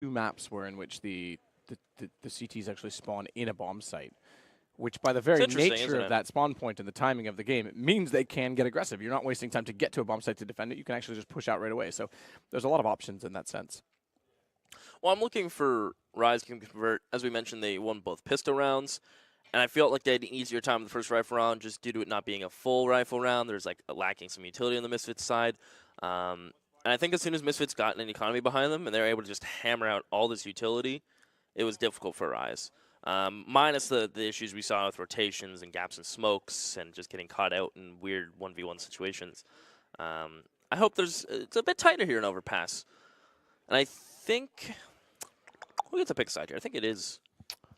two maps were in which the CTs actually spawn in a bomb site, which by the It's very interesting, nature isn't of it? that spawn point and the timing of the game, it means they can get aggressive. You're not wasting time to get to a bomb site to defend it. You can actually just push out right away. So there's a lot of options in that sense. Well, I'm looking for Rise can convert. As we mentioned, they won both pistol rounds, and I felt like they had an easier time in the first rifle round just due to it not being a full rifle round. There's like lacking some utility on the Misfits side. And I think as soon as Misfits got an economy behind them and they were able to just hammer out all this utility, it was difficult for Rise. Minus the issues we saw with rotations and gaps and smokes and just getting caught out in weird 1v1 situations. I hope it's a bit tighter here in Overpass. And I think who gets to pick a side here? I think it is.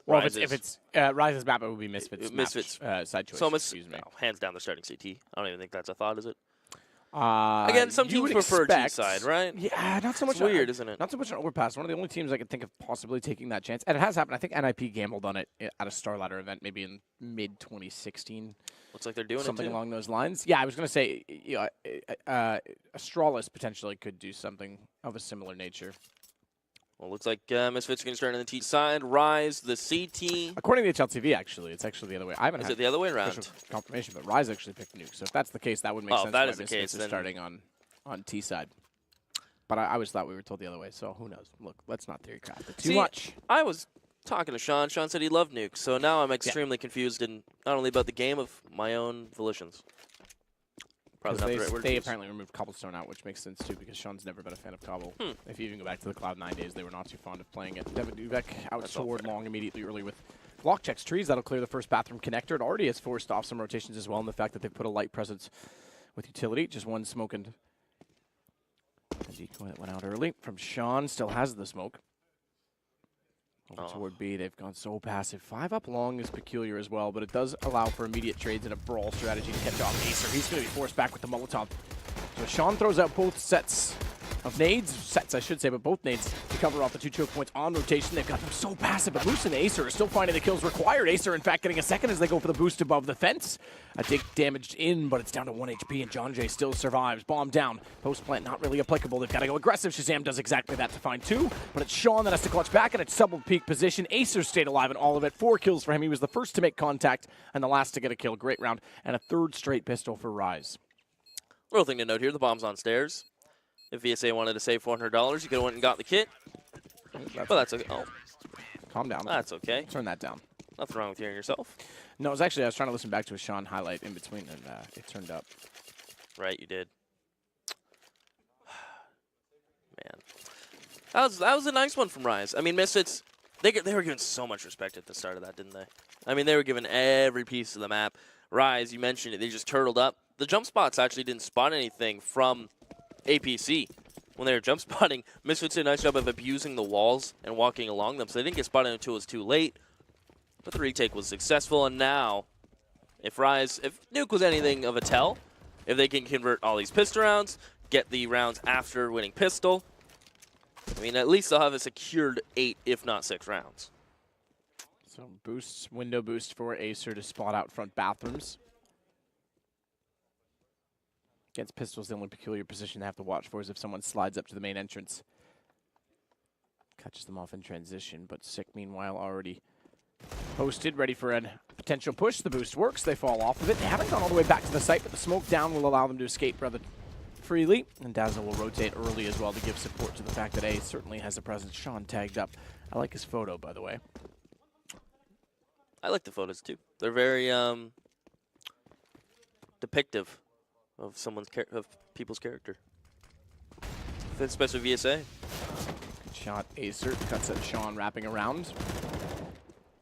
Well, Rise's. if it's Rise's map, it would be Misfits. Misfits Side choice. So excuse me. no, hands down, they're starting CT. I don't even think that's a thought, is it? Again, some teams prefer T-side, right? Yeah, not so much. It's weird, isn't it? Not so much on Overpass. One of the only teams I could think of possibly taking that chance, and it has happened. I think NIP gambled on it at a Star Ladder event, maybe in mid 2016. Looks like they're doing something it too. along those lines. Yeah, I was going to say, Astralis potentially could do something of a similar nature. Well, looks like Misfits are going to start on the T side. Rise, the CT. According to HLTV, actually, it's actually the other way. I haven't Is had it the other way around? official confirmation, but Rise actually picked Nuke. So if that's the case, that would make Oh, sense. if that why is the Misfits case, are then starting on T side. But I always thought we were told the other way, so who knows? Look, let's not theory craft it too much. I was talking to Sean. Sean said he loved Nuke, so now I'm extremely confused, and not only about the game, of my own volitions. Probably not the right word. They apparently removed Cobblestone out, which makes sense too, because Sean's never been a fan of Cobble. If you even go back to the Cloud9 days, they were not too fond of playing it. Devin Duvek out toward long immediately early with block checks trees. That'll clear the first bathroom connector. It already has forced off some rotations as well, and the fact that they've put a light presence with utility. Just one smoke and a decoy that went out early from Sean. Still has the smoke. Over toward B, they've gone so passive. 5 up long is peculiar as well, but it does allow for immediate trades and a brawl strategy to catch off Acer. He's going to be forced back with the Molotov. So Sean throws out both sets of nades, I should say, but both nades to cover off the 2 choke points on rotation. They've got them so passive, but Moose and Acer are still finding the kills required. Acer, in fact, getting a second as they go for the boost above the fence. A dig damaged in, but it's down to 1 HP, and John Jay still survives. Bomb down. Post plant not really applicable. They've got to go aggressive. Shazam does exactly that to find 2, but it's Sean that has to clutch back, and it's double peak position. Acer stayed alive in all of it. 4 kills for him. He was the first to make contact and the last to get a kill. Great round, and a 3rd straight pistol for Rise. Little thing to note here, the bomb's on stairs. If VSA wanted to save $400, you could have went and got the kit. But that's okay. Oh, Calm down. that's okay. Turn that down. Nothing wrong with hearing yourself. No, it was actually, I was trying to listen back to a Sean highlight in between, and it turned up. Right, you did. Man. That was a nice one from Rise. I mean, Misfits, they were given so much respect at the start of that, didn't they? I mean, they were given every piece of the map. Rise, you mentioned it, they just turtled up. The jump spots actually didn't spot anything from APC. When they were jump spotting, Misfits did a nice job of abusing the walls and walking along them, so they didn't get spotted until it was too late. But the retake was successful, and now, if Nuke was anything of a tell, if they can convert all these pistol rounds, get the rounds after winning pistol, I mean, at least they'll have a secured 8, if not 6 rounds. So window boost for Acer to spot out front bathrooms. Against pistols, the only peculiar position they have to watch for is if someone slides up to the main entrance. Catches them off in transition, but Sick, meanwhile, already posted, ready for a potential push. The boost works. They fall off of it. They haven't gone all the way back to the site, but the smoke down will allow them to escape rather freely. And Dazzle will rotate early as well to give support to the fact that A certainly has a presence. Sean tagged up. I like his photo, by the way. I like the photos, too. They're very depictive of people's character. Especially VSA. Good shot, Acer. Cuts at Sean wrapping around.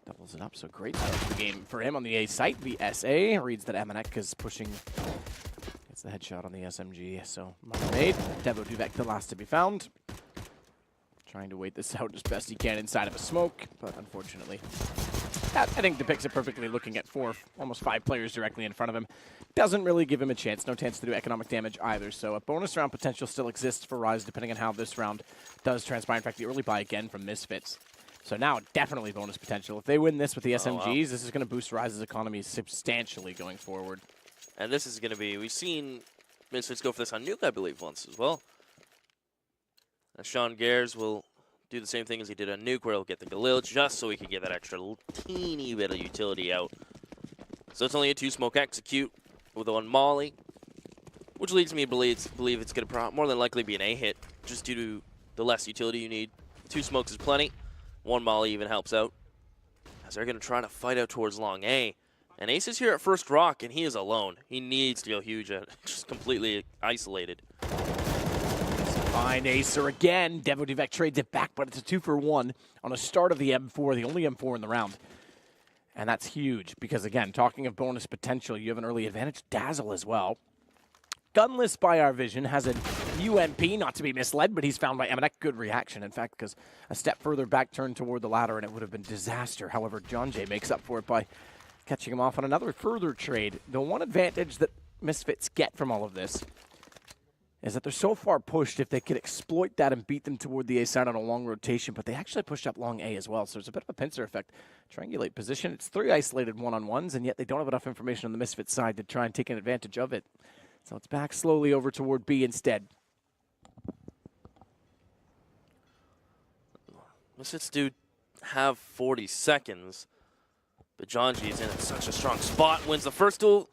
Doubles it up, so great start to the game for him on the A site. VSA reads that Amanek is pushing. Gets the headshot on the SMG, so Mermaid. Devo Duvek, the last to be found. Trying to wait this out as best he can inside of a smoke, but unfortunately, I think depicts it perfectly looking at 4, almost 5 players directly in front of him. Doesn't really give him a chance. No chance to do economic damage either, so a bonus round potential still exists for Rise depending on how this round does transpire. In fact, the early buy again from Misfits. So now definitely bonus potential. If they win this with the SMGs, this is going to boost Rise's economy substantially going forward. And this is going to be, we've seen Misfits go for this on Nuke, I believe, once as well. And Sean Gares will do the same thing as he did on Nuke, where he'll get the Galil just so he can get that extra teeny bit of utility out. So it's only a 2-smoke execute with one molly, which leads me to believe it's going to more than likely be an A hit, just due to the less utility you need. 2 smokes is plenty. 1 molly even helps out, as they're going to try to fight out towards long A. And Ace is here at first rock, and he is alone. He needs to go huge, just completely isolated. Fine Acer again. Devodivek trades it back, but it's a 2-for-1 on a start of the M4, the only M4 in the round. And that's huge because, again, talking of bonus potential, you have an early advantage. Dazzle as well. Gunless by our vision has a UMP, not to be misled, but he's found by Emanek. Good reaction, in fact, because a step further back turned toward the ladder and it would have been disaster. However, John Jay makes up for it by catching him off on another further trade. The one advantage that Misfits get from all of this is that they're so far pushed, if they could exploit that and beat them toward the A side on a long rotation, but they actually pushed up long A as well, so there's a bit of a pincer effect. Triangulate position. It's 3 isolated one-on-ones, and yet they don't have enough information on the Misfits side to try and take an advantage of it. So it's back slowly over toward B instead. Misfits do have 40 seconds, but John G is in such a strong spot, wins the first duel,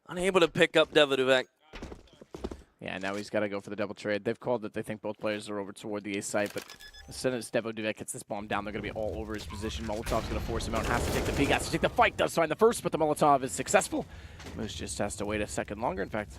unable to pick up Devodivek. Yeah, now he's got to go for the double trade. They've called that they think both players are over toward the A site, but as soon as Devodivek gets this bomb down, they're going to be all over his position. Molotov's going to force him out, has to take the peek, has to take the fight, does find the first, but the Molotov is successful. Moose just has to wait a second longer, in fact.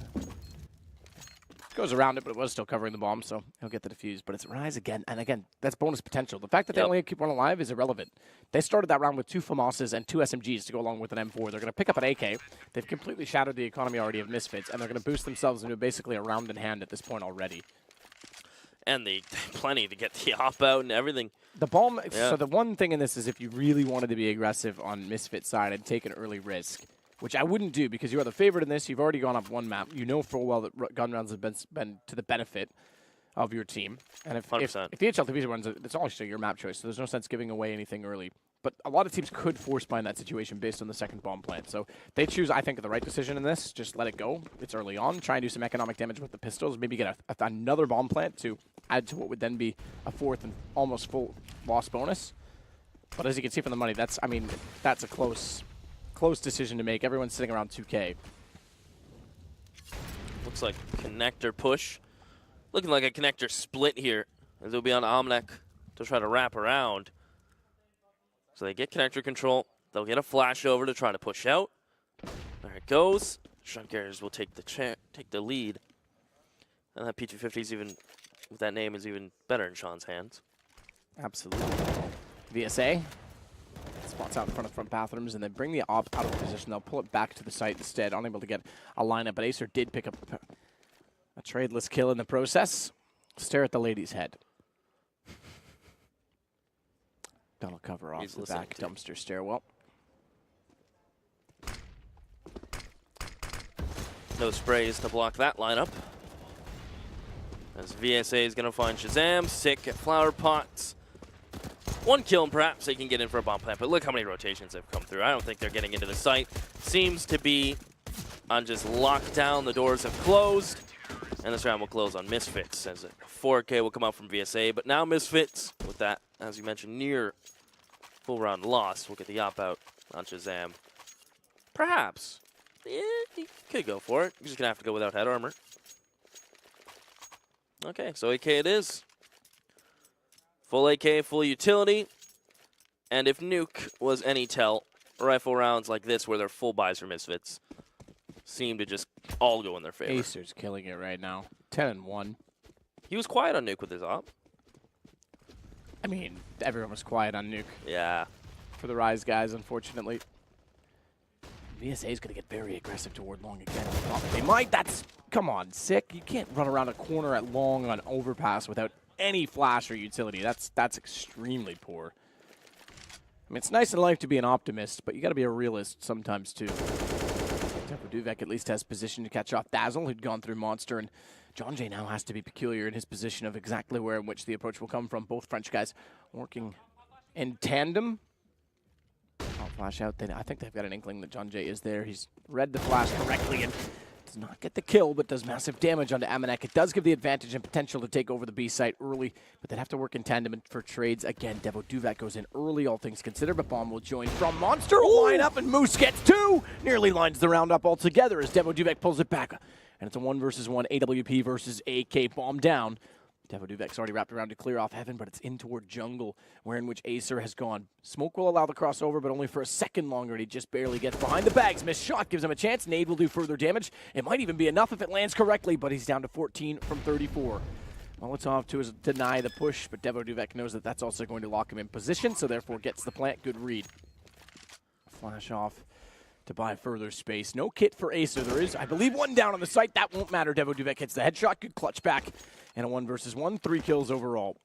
Goes around it, but it was still covering the bomb, so he'll get the defuse. But it's Rise again, and again, that's bonus potential. The fact that they only keep one alive is irrelevant. They started that round with 2 FAMASs and 2 SMGs to go along with an M4. They're going to pick up an AK. They've completely shattered the economy already of Misfits, and they're going to boost themselves into basically a round in hand at this point already. And they plenty to get the op out and everything. The bomb, so the one thing in this is if you really wanted to be aggressive on Misfits side and take an early risk, which I wouldn't do because you are the favorite in this. You've already gone up one map. You know full well that gun rounds have been to the benefit of your team. And if the HLTV runs, it's also your map choice, so there's no sense giving away anything early. But a lot of teams could force bind that situation based on the second bomb plant. So they choose, I think, the right decision in this. Just let it go. It's early on. Try and do some economic damage with the pistols. Maybe get another bomb plant to add to what would then be a 4th and almost full loss bonus. But as you can see from the money, that's a close decision to make. Everyone's sitting around 2K. Looks like connector push. Looking like a connector split here. As it'll be on Omnek to try to wrap around. So they get connector control. They'll get a flash over to try to push out. There it goes. Shunkers will take the lead. And that P250 is even, with that name, is even better in Sean's hands. Absolutely. VSA. Spots out in front of front bathrooms, and they bring the op out of position. They'll pull it back to the site instead, unable to get a lineup. But Acer did pick up a tradeless kill in the process. Stare at the lady's head. That'll cover off the back dumpster stairwell. No sprays to block that lineup. As VSA is going to find Shazam, sick at flower pots. 1 kill, and perhaps they can get in for a bomb plant, but look how many rotations have come through. I don't think they're getting into the site. Seems to be on just lockdown. The doors have closed, and this round will close on Misfits, as a 4K will come out from VSA. But now Misfits, with that, as you mentioned, near full round loss, will get the op out on Shazam. Perhaps. Yeah, he could go for it. He's just going to have to go without head armor. Okay, so AK it is. Full AK, full utility, and if Nuke was any tell, rifle rounds like this where they're full buys for Misfits seem to just all go in their favor. Acer's killing it right now. 10-1. He was quiet on Nuke with his op. I mean, everyone was quiet on Nuke. Yeah. For the Rise guys, unfortunately. VSA is going to get very aggressive toward long again. They might. Come on, sick. You can't run around a corner at long on overpass without any flash or utility. That's extremely poor. I mean, it's nice in life to be an optimist, but you got to be a realist sometimes too. Duvek at least has position to catch off Dazzle, who'd gone through Monster, and John Jay now has to be peculiar in his position of exactly where in which the approach will come from. Both French guys working in tandem. I'll flash out. I think they've got an inkling that John Jay is there. He's read the flash correctly and Does not get the kill, but does massive damage onto Amanek. It does give the advantage and potential to take over the B site early, but they'd have to work in tandem for trades. Again, Devo Duvac goes in early, all things considered, but Bomb will join from Monster. Line up, and Moose gets 2! Nearly lines the round up altogether as Devo Duvac pulls it back. And it's a 1 versus 1, AWP versus AK. Bomb down. Devo Duvac's already wrapped around to clear off Heaven, but it's in toward Jungle, where in which Acer has gone. Smoke will allow the crossover, but only for a second longer, and he just barely gets behind the bags. Missed shot gives him a chance. Nade will do further damage. It might even be enough if it lands correctly, but he's down to 14 from 34. Molotov to deny the push, but Devo Duvac knows that that's also going to lock him in position, so therefore gets the plant. Good read. Flash off to buy further space. No kit for Acer. There is, I believe, one down on the site. That won't matter. Devo Duvac hits the headshot. Good clutch back. And a 1 versus 1, 3 kills overall.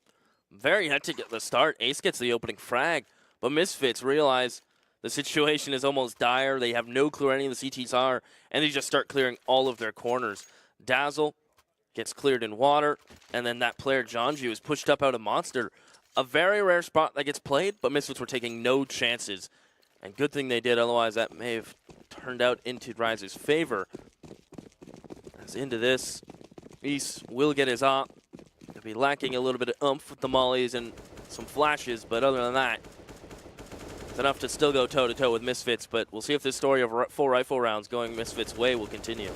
Very hectic at the start. Ace gets the opening frag, but Misfits realize the situation is almost dire. They have no clue where any of the CTs are, and they just start clearing all of their corners. Dazzle gets cleared in water, and then that player, Jonju, is pushed up out of Monster. A very rare spot that gets played, but Misfits were taking no chances. And good thing they did, otherwise that may have turned out into Rise's favor. As into this, East will get his op. He'll be lacking a little bit of oomph with the mollies and some flashes, but other than that, it's enough to still go toe-to-toe with Misfits, but we'll see if this story of 4 rifle rounds going Misfits' way will continue.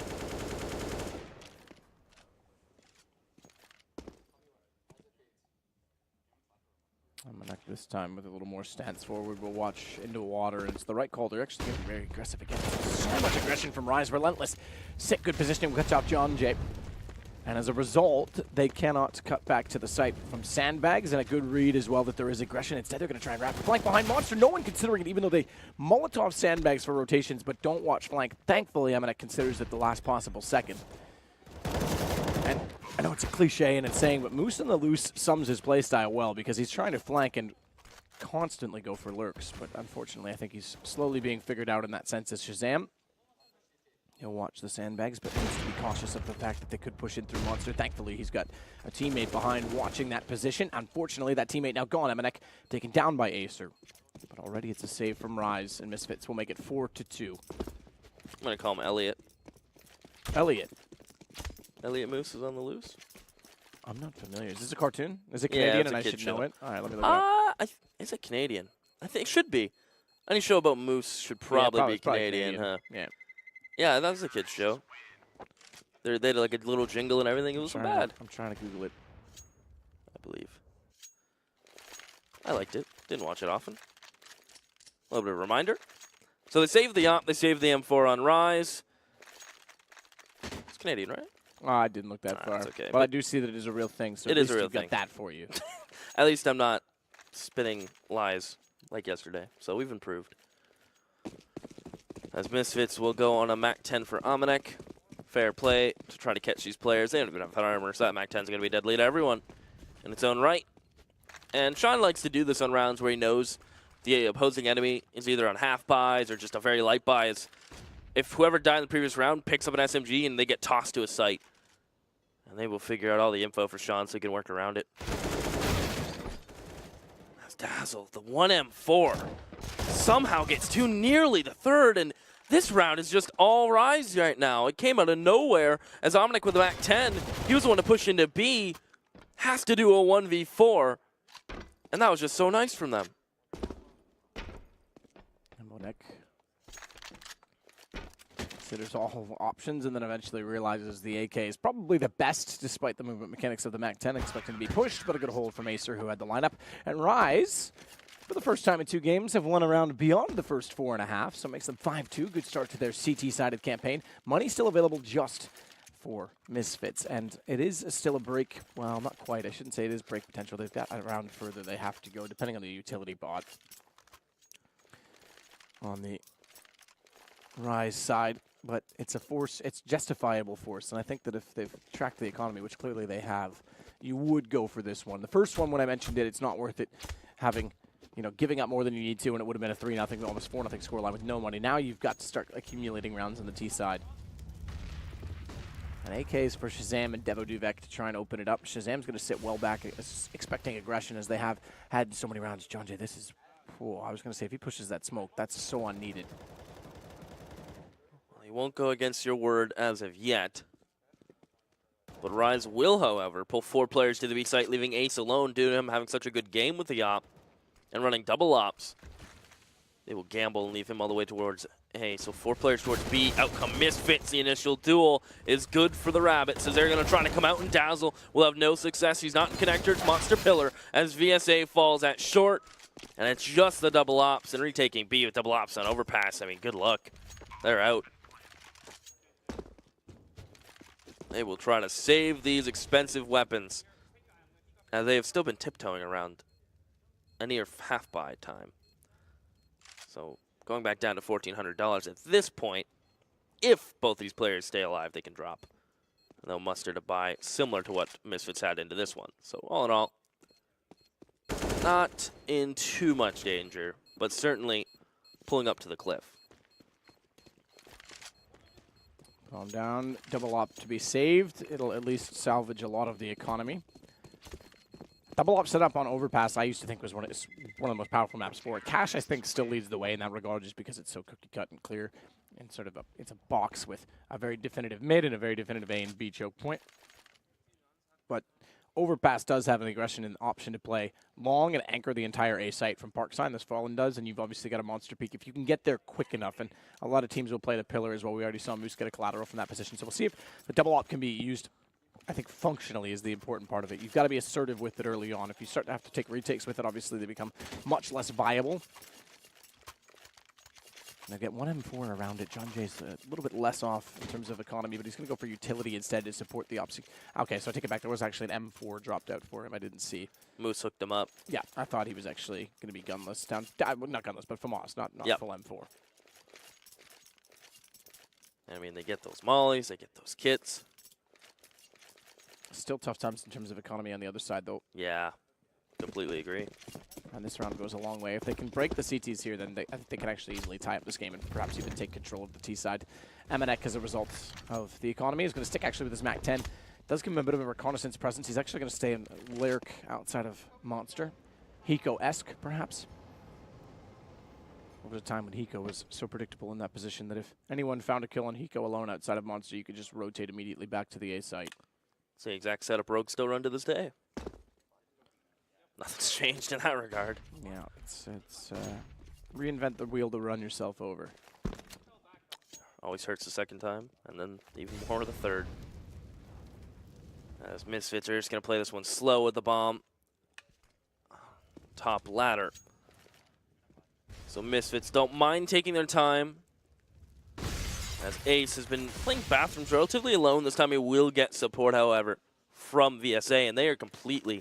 This time with a little more stance forward, we'll watch into water, and it's the right call. They're actually getting very aggressive again. So much aggression from Rise, relentless. Sit, good positioning, cuts off John Jay. And as a result, they cannot cut back to the site from sandbags, and a good read as well that there is aggression. Instead, they're going to try and wrap the flank behind Monster. No one considering it, even though they Molotov sandbags for rotations, but don't watch flank. Thankfully, Amanek considers it the last possible second. And I know it's a cliche and it's saying, but Moose on the loose sums his playstyle well because he's trying to flank and constantly go for lurks. But unfortunately, I think he's slowly being figured out in that sense as Shazam. He'll watch the sandbags, but needs to be cautious of the fact that they could push in through Monster. Thankfully, he's got a teammate behind watching that position. Unfortunately, that teammate now gone. Amanek taken down by Acer. But already it's a save from Rise, and Misfits will make it 4-2. I'm going to call him Elliot. Elliot. Elliot Moose is on the loose? I'm not familiar. Is this a cartoon? Is it Canadian and I should know it? All right, let me look it up. Is it Canadian? I think it should be. Any show about Moose should probably be Canadian, huh? Yeah. Yeah, that was a kid's show. They had like a little jingle and everything. It wasn't bad. I'm trying to Google it. I believe. I liked it. Didn't watch it often. A little bit of a reminder. So they saved the op. They saved the M4 on Rise. It's Canadian, right? Oh, I didn't look that far. That's okay. But I do see that it is a real thing, so it at is least a real you've got thing. that for you. At least I'm not spinning lies like yesterday. So we've improved. As Misfits will go on a MAC-10 for Amanek. Fair play to try to catch these players. They don't even have head armor, so that MAC-10 is going to be deadly to everyone in its own right. And Sean likes to do this on rounds where he knows the opposing enemy is either on half buys or just a very light buys. If whoever died in the previous round picks up an SMG and they get tossed to a site, and they will figure out all the info for Sean so he can work around it. That's Dazzle, the 1M4, somehow gets to nearly the third, and this round is just all Rise right now. It came out of nowhere as Amanek with the MAC-10, he was the one to push into B, has to do a 1v4, and that was just so nice from them. And Monek considers all options and then eventually realizes the AK is probably the best despite the movement mechanics of the MAC-10, expecting to be pushed, but a good hold from Acer who had the lineup. And Rise, for the first time in 2 games, have won a round beyond the first 4.5, so it makes them 5-2. Good start to their CT-sided campaign. Money still available just for Misfits, and it is still a break. Well, not quite. I shouldn't say it is break potential. They've got a round further they have to go, depending on the utility bot. On the Rise side, but it's a force, it's justifiable force, and I think that if they've tracked the economy, which clearly they have, you would go for this one. The first one, when I mentioned it, it's not worth it having, you know, giving up more than you need to, and it would have been a 3-0, almost 4-0 scoreline with no money. Now you've got to start accumulating rounds on the T side. And AKs for Shazam and Devo Duvac to try and open it up. Shazam's going to sit well back, expecting aggression as they have had so many rounds. John Jay, this is, I was going to say, if he pushes that smoke, that's so unneeded. He won't go against your word as of yet. But Rise will, however, pull 4 players to the B site, leaving Ace alone due to him having such a good game with the op and running double ops. They will gamble and leave him all the way towards A. So 4 players towards B. Out come Misfits. The initial duel is good for the Rabbits as they're going to try to come out and dazzle. Will have no success. He's not in connector. It's Monster Pillar as VSA falls at short. And it's just the double ops and retaking B with double ops on overpass. I mean, good luck. They're out. They will try to save these expensive weapons as they have still been tiptoeing around a near half-buy time. So going back down to $1,400 at this point, if both these players stay alive, they can drop. And they'll muster to buy similar to what Misfits had into this one. So all in all, not in too much danger, but certainly pulling up to the cliff. Calm down. Double op to be saved. It'll at least salvage a lot of the economy. Double op set up on overpass I used to think was one of the most powerful maps for it. Cache, I think, still leads the way in that regard just because it's so cookie cut and clear. And sort of it's a box with a very definitive mid and a very definitive A and B choke point. But overpass does have an aggression and option to play long and anchor the entire A site from Parkside. This Fallen does, and you've obviously got a monster peak if you can get there quick enough. And a lot of teams will play the pillar as well. We already saw Moose get a collateral from that position. So we'll see if the double op can be used. I think functionally is the important part of it. You've got to be assertive with it early on. If you start to have to take retakes with it, obviously they become much less viable. Now get 1 M4 around it. John Jay's a little bit less off in terms of economy, but he's going to go for utility instead to support the ops. Okay, so I take it back. There was actually an M4 dropped out for him. I didn't see. Moose hooked him up. Yeah, I thought he was actually going to be gunless. Not gunless, but FAMAS, not yep. Full M4. I mean, they get those mollies, they get those kits. Still tough times in terms of economy on the other side, though. Yeah, completely agree. And this round goes a long way. If they can break the CTs here, then I think they can actually easily tie up this game and perhaps even take control of the T side. Emanek, as a result of the economy, is going to stick actually with his MAC-10. Does give him a bit of a reconnaissance presence. He's actually going to stay in Lyric outside of Monster. Hiko-esque, perhaps. There was a time when Hiko was so predictable in that position that if anyone found a kill on Hiko alone outside of Monster, you could just rotate immediately back to the A site. It's the exact setup Rogue still run to this day. Nothing's changed in that regard. Yeah, it's reinvent the wheel to run yourself over. Always hurts the second time, and then even more the third. As Misfits are just going to play this one slow with the bomb. Top ladder. So Misfits don't mind taking their time. As Ace has been playing bathrooms relatively alone. This time he will get support, however, from VSA, and they are completely...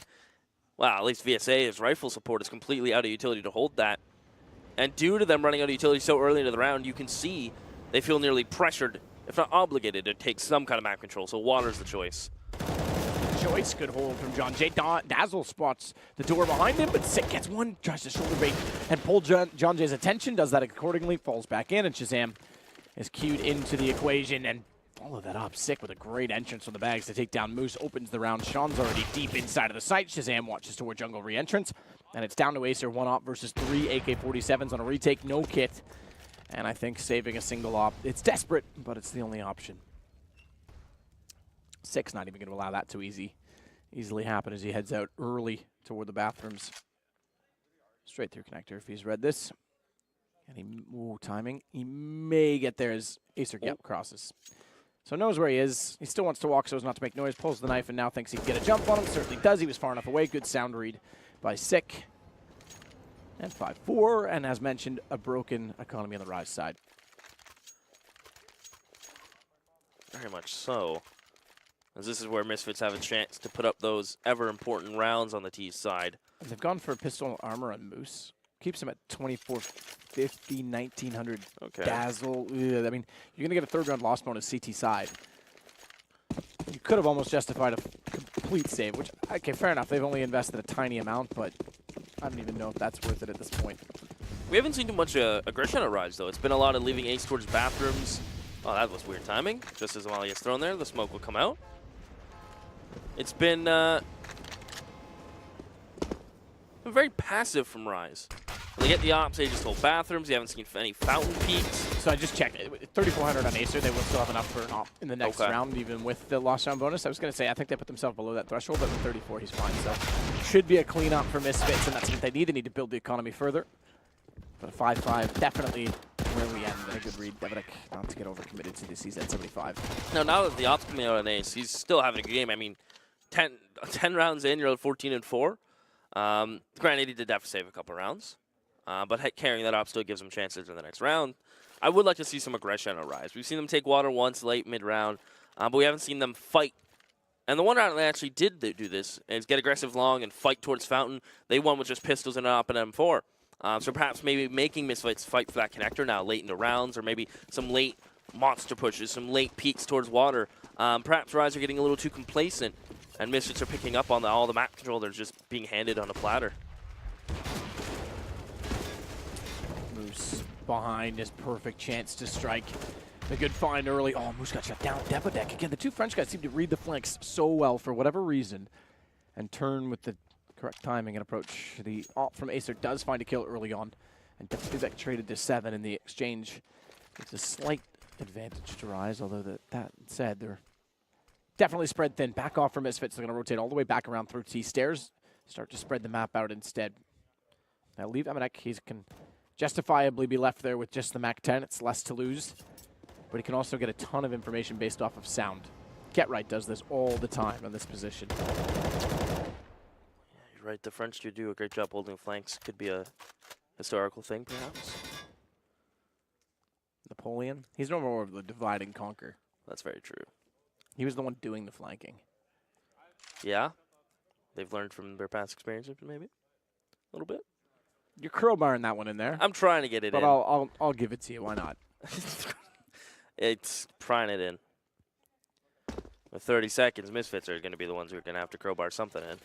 Well, at least VSA's rifle support is completely out of utility to hold that. And due to them running out of utility so early into the round, you can see they feel nearly pressured, if not obligated, to take some kind of map control. So water's the choice. Choice, good hold from John Jay. Dazzle spots the door behind him, but Sick gets one, tries to shoulder bait and pull John Jay's attention, does that accordingly, falls back in, and Shazam is cued into the equation and follow that up. Sick with a great entrance on the bags to take down Moose, opens the round. Sean's already deep inside of the site. Shazam watches toward jungle re-entrance, and it's down to Acer, 1 op versus 3 AK-47s on a retake, no kit. And I think saving a single op, it's desperate, but it's the only option. Sick's not even going to allow that to easily happen as he heads out early toward the bathrooms. Straight through connector if he's read this. And timing. He may get there as Acer crosses. So knows where he is. He still wants to walk so as not to make noise. Pulls the knife and now thinks he can get a jump on him. Certainly does. He was far enough away. Good sound read by Sick. And 5-4. And as mentioned, a broken economy on the Rise side. Very much so. As this is where Misfits have a chance to put up those ever-important rounds on the T side. And they've gone for pistol armor on Moose. Keeps him at 2450, 1900 okay. Dazzle. Ugh, I mean, you're going to get a third round loss bonus CT side. You could have almost justified a complete save, which, okay, fair enough. They've only invested a tiny amount, but I don't even know if that's worth it at this point. We haven't seen too much aggression at Rise, though. It's been a lot of leaving Ace towards bathrooms. Oh, that was weird timing. Just as while he gets thrown there, the smoke will come out. It's been very passive from Rise. They get the ops, they just hold bathrooms. You haven't seen any fountain peaks. So I just checked. 3,400 on Acer. They will still have enough for an op in the next round, even with the lost round bonus. I was going to say, I think they put themselves below that threshold, but with 34, he's fine. So should be a clean up for Misfits, and that's what they need. They need to build the economy further. But a 5-5, definitely where we end. And a good read. Devinek not to get overcommitted to this. He's at 75. Now that the ops coming out on Ace, he's still having a good game. I mean, 10 rounds in, you're at 14-4. Granted, he did have to save a couple rounds. But carrying that up still gives them chances in the next round. I would like to see some aggression on Rise. We've seen them take water once late mid-round, but we haven't seen them fight. And the one round they actually did do this is get aggressive long and fight towards Fountain. They won with just pistols and an op and M4. So perhaps maybe making Misfits fight for that connector now late in the rounds, or maybe some late monster pushes, some late peeks towards water. Perhaps Rise are getting a little too complacent, and Misfits are picking up on all the map control. They're just being handed on a platter. Moose behind his perfect chance to strike. A good find early. Oh, Moose got shut down. Devinek again. The two French guys seem to read the flanks so well for whatever reason and turn with the correct timing and approach. The op from Acer does find a kill early on, and Devinek traded to 7 in the exchange. It's a slight advantage to Rise, although that said, they're definitely spread thin. Back off for Misfits. They're going to rotate all the way back around through T-stairs. Start to spread the map out instead. Now leave Devinek. He can justifiably be left there with just the MAC-10. It's less to lose, but he can also get a ton of information based off of sound. Get Right does this all the time on this position. Yeah, you're right. The French do a great job holding flanks. Could be a historical thing, perhaps. Napoleon? He's no more of the divide and conquer. That's very true. He was the one doing the flanking. Yeah? They've learned from their past experiences, maybe? A little bit? You're crowbarring that one in there. I'm trying to get it in. But I'll give it to you. Why not? It's prying it in. With 30 seconds, Misfits are going to be the ones who are going to have to crowbar something in.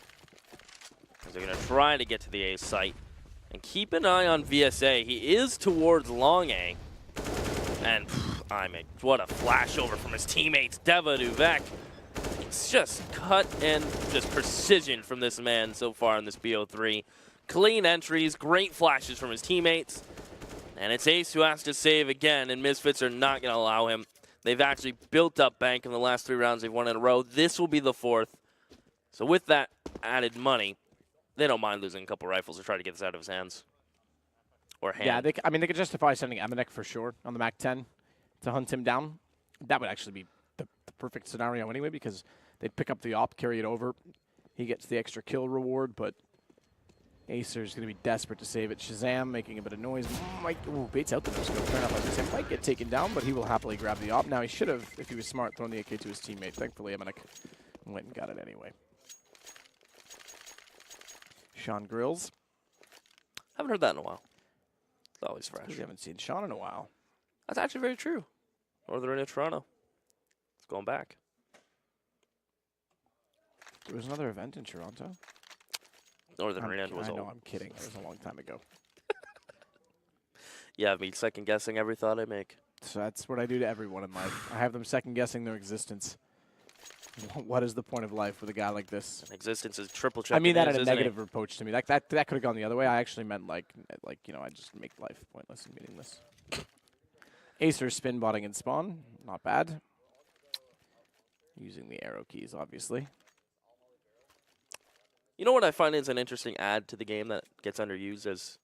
Because they're going to try to get to the A site. And keep an eye on VSA. He is towards long A. And what a flashover from his teammates. Devinek. It's just cut and just precision from this man so far in this BO3. Clean entries, great flashes from his teammates. And it's Ace who has to save again, and Misfits are not going to allow him. They've actually built up bank in the last 3 rounds they've won in a row. This will be the 4th. So with that added money, they don't mind losing a couple rifles to try to get this out of his hands. Or hand. Yeah, they could justify sending Devinek for sure on the MAC-10 to hunt him down. That would actually be the perfect scenario anyway, because they'd pick up the op, carry it over. He gets the extra kill reward, but Acer's going to be desperate to save it. Shazam making a bit of noise. Baits out the no-scope. Fair enough. I was going to say, might get taken down, but he will happily grab the op. Now, he should have, if he was smart, thrown the AK to his teammate. Thankfully, Devinek went and got it anyway. Sean Grills. Haven't heard that in a while. It's always fresh. We haven't seen Sean in a while. That's actually very true. Northern Arena, Toronto. It's going back. There was another event in Toronto. Northern Arena was old. I know, I'm kidding. It was a long time ago. Yeah, me second-guessing every thought I make. So that's what I do to everyone in life. I have them second-guessing their existence. What is the point of life with a guy like this? Existence is triple check. I mean that in a negative approach to me. That could have gone the other way. I actually meant like I just make life pointless and meaningless. Acer spin botting and spawn, not bad. Using the arrow keys, obviously. You know what I find is an interesting add to the game that gets underused as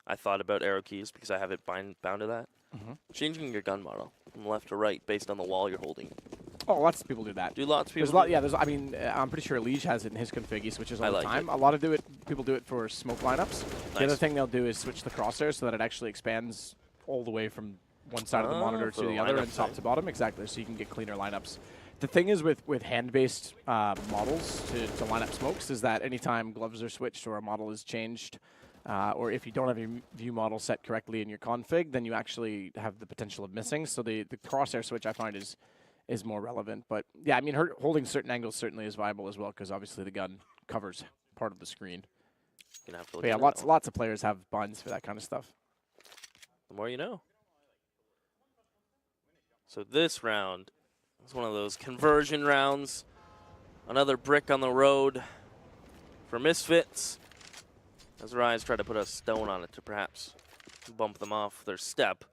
I thought about arrow keys because I have it bound to that? Changing your gun model from left to right based on the wall you're holding. Oh, lots of people do that. Do lots of people I mean, I'm pretty sure Liege has it in his config. He switches all the time. A lot of people do it for smoke lineups. Nice. The other thing they'll do is switch the crosshair so that it actually expands all the way from one side of the monitor to the other and top to bottom. Exactly, so you can get cleaner lineups. The thing is with hand-based models to line up smokes is that anytime gloves are switched or a model is changed, or if you don't have your view model set correctly in your config, then you actually have the potential of missing. So the crosshair switch I find is more relevant. But yeah, I mean, holding certain angles certainly is viable as well because obviously the gun covers part of the screen. But yeah, lots of players have buns for that kind of stuff. The more you know. So this round is one of those conversion rounds. Another brick on the road for Misfits. As Rise tried to put a stone on it to perhaps bump them off their step.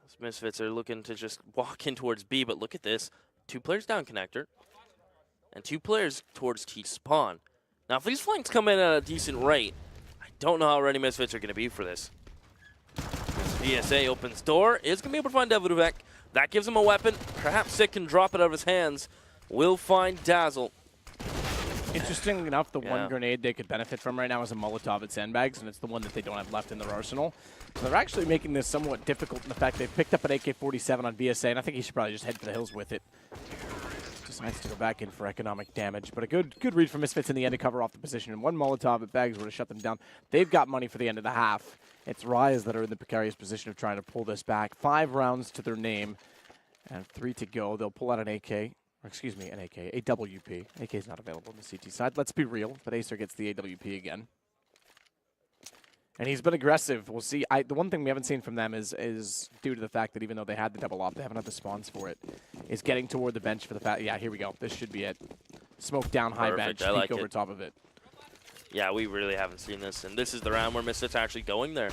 As Misfits are looking to just walk in towards B, but look at this. 2 players down connector, and 2 players towards T spawn. Now, if these flanks come in at a decent rate, I don't know how ready Misfits are going to be for this. As VSA opens door, is going to be able to find Devidovek. That gives him a weapon. Perhaps Sick can drop it out of his hands. Will find Dazzle. Interesting enough, the one grenade they could benefit from right now is a Molotov at Sandbags, and it's the one that they don't have left in their arsenal. So they're actually making this somewhat difficult in the fact they've picked up an AK-47 on VSA, and I think he should probably just head for the hills with it. Decides to go back in for economic damage, but a good read from Misfits in the end to cover off the position, and one Molotov at Bags would have shut them down. They've got money for the end of the half. It's Rise that are in the precarious position of trying to pull this back. 5 rounds to their name, and 3 to go. They'll pull out an AK. Excuse me, an AK, AWP. AK is not available on the CT side. Let's be real, but Acer gets the AWP again. And he's been aggressive. We'll see. The one thing we haven't seen from them is due to the fact that even though they had the double op, they haven't had the spawns for it, is getting toward the bench for the fact. Yeah, here we go. This should be it. Smoke down high bench, peek over top of it. Yeah, we really haven't seen this. And this is the round where Misfits actually going there.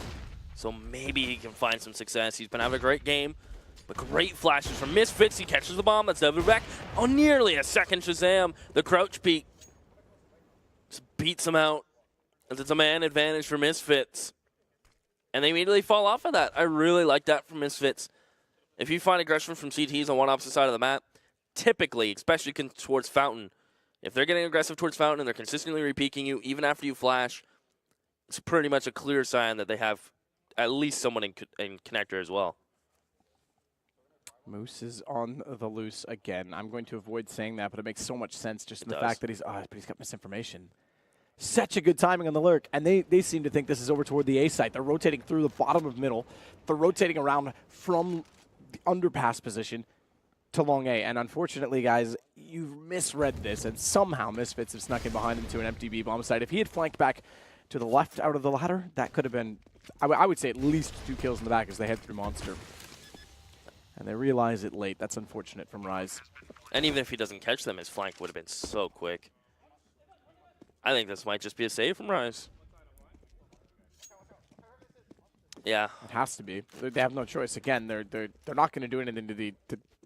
So maybe he can find some success. He's been having a great game. But great flashes from Misfits. He catches the bomb. That's Devidovek. Oh, nearly a second Shazam. The crouch peek just beats him out. As it's a man advantage for Misfits. And they immediately fall off of that. I really like that from Misfits. If you find aggression from CTs on one opposite side of the map, typically, especially towards Fountain, if they're getting aggressive towards Fountain and they're consistently repeaking you, even after you flash, it's pretty much a clear sign that they have at least someone in connector as well. Moose is on the loose again. I'm going to avoid saying that, but it makes so much sense just in the fact that he's got misinformation. Such a good timing on the lurk, and they seem to think this is over toward the A site. They're rotating through the bottom of middle. They're rotating around from the underpass position to long A, and unfortunately, guys, you've misread this, and somehow Misfits have snuck in behind him to an empty B bomb site. If he had flanked back to the left out of the ladder, that could have been, I would say, at least 2 kills in the back as they head through Monster. And they realize it late. That's unfortunate from Rise. And even if he doesn't catch them, his flank would have been so quick. I think this might just be a save from Rise. Yeah. It has to be. They have no choice. Again, they're not going to do anything to the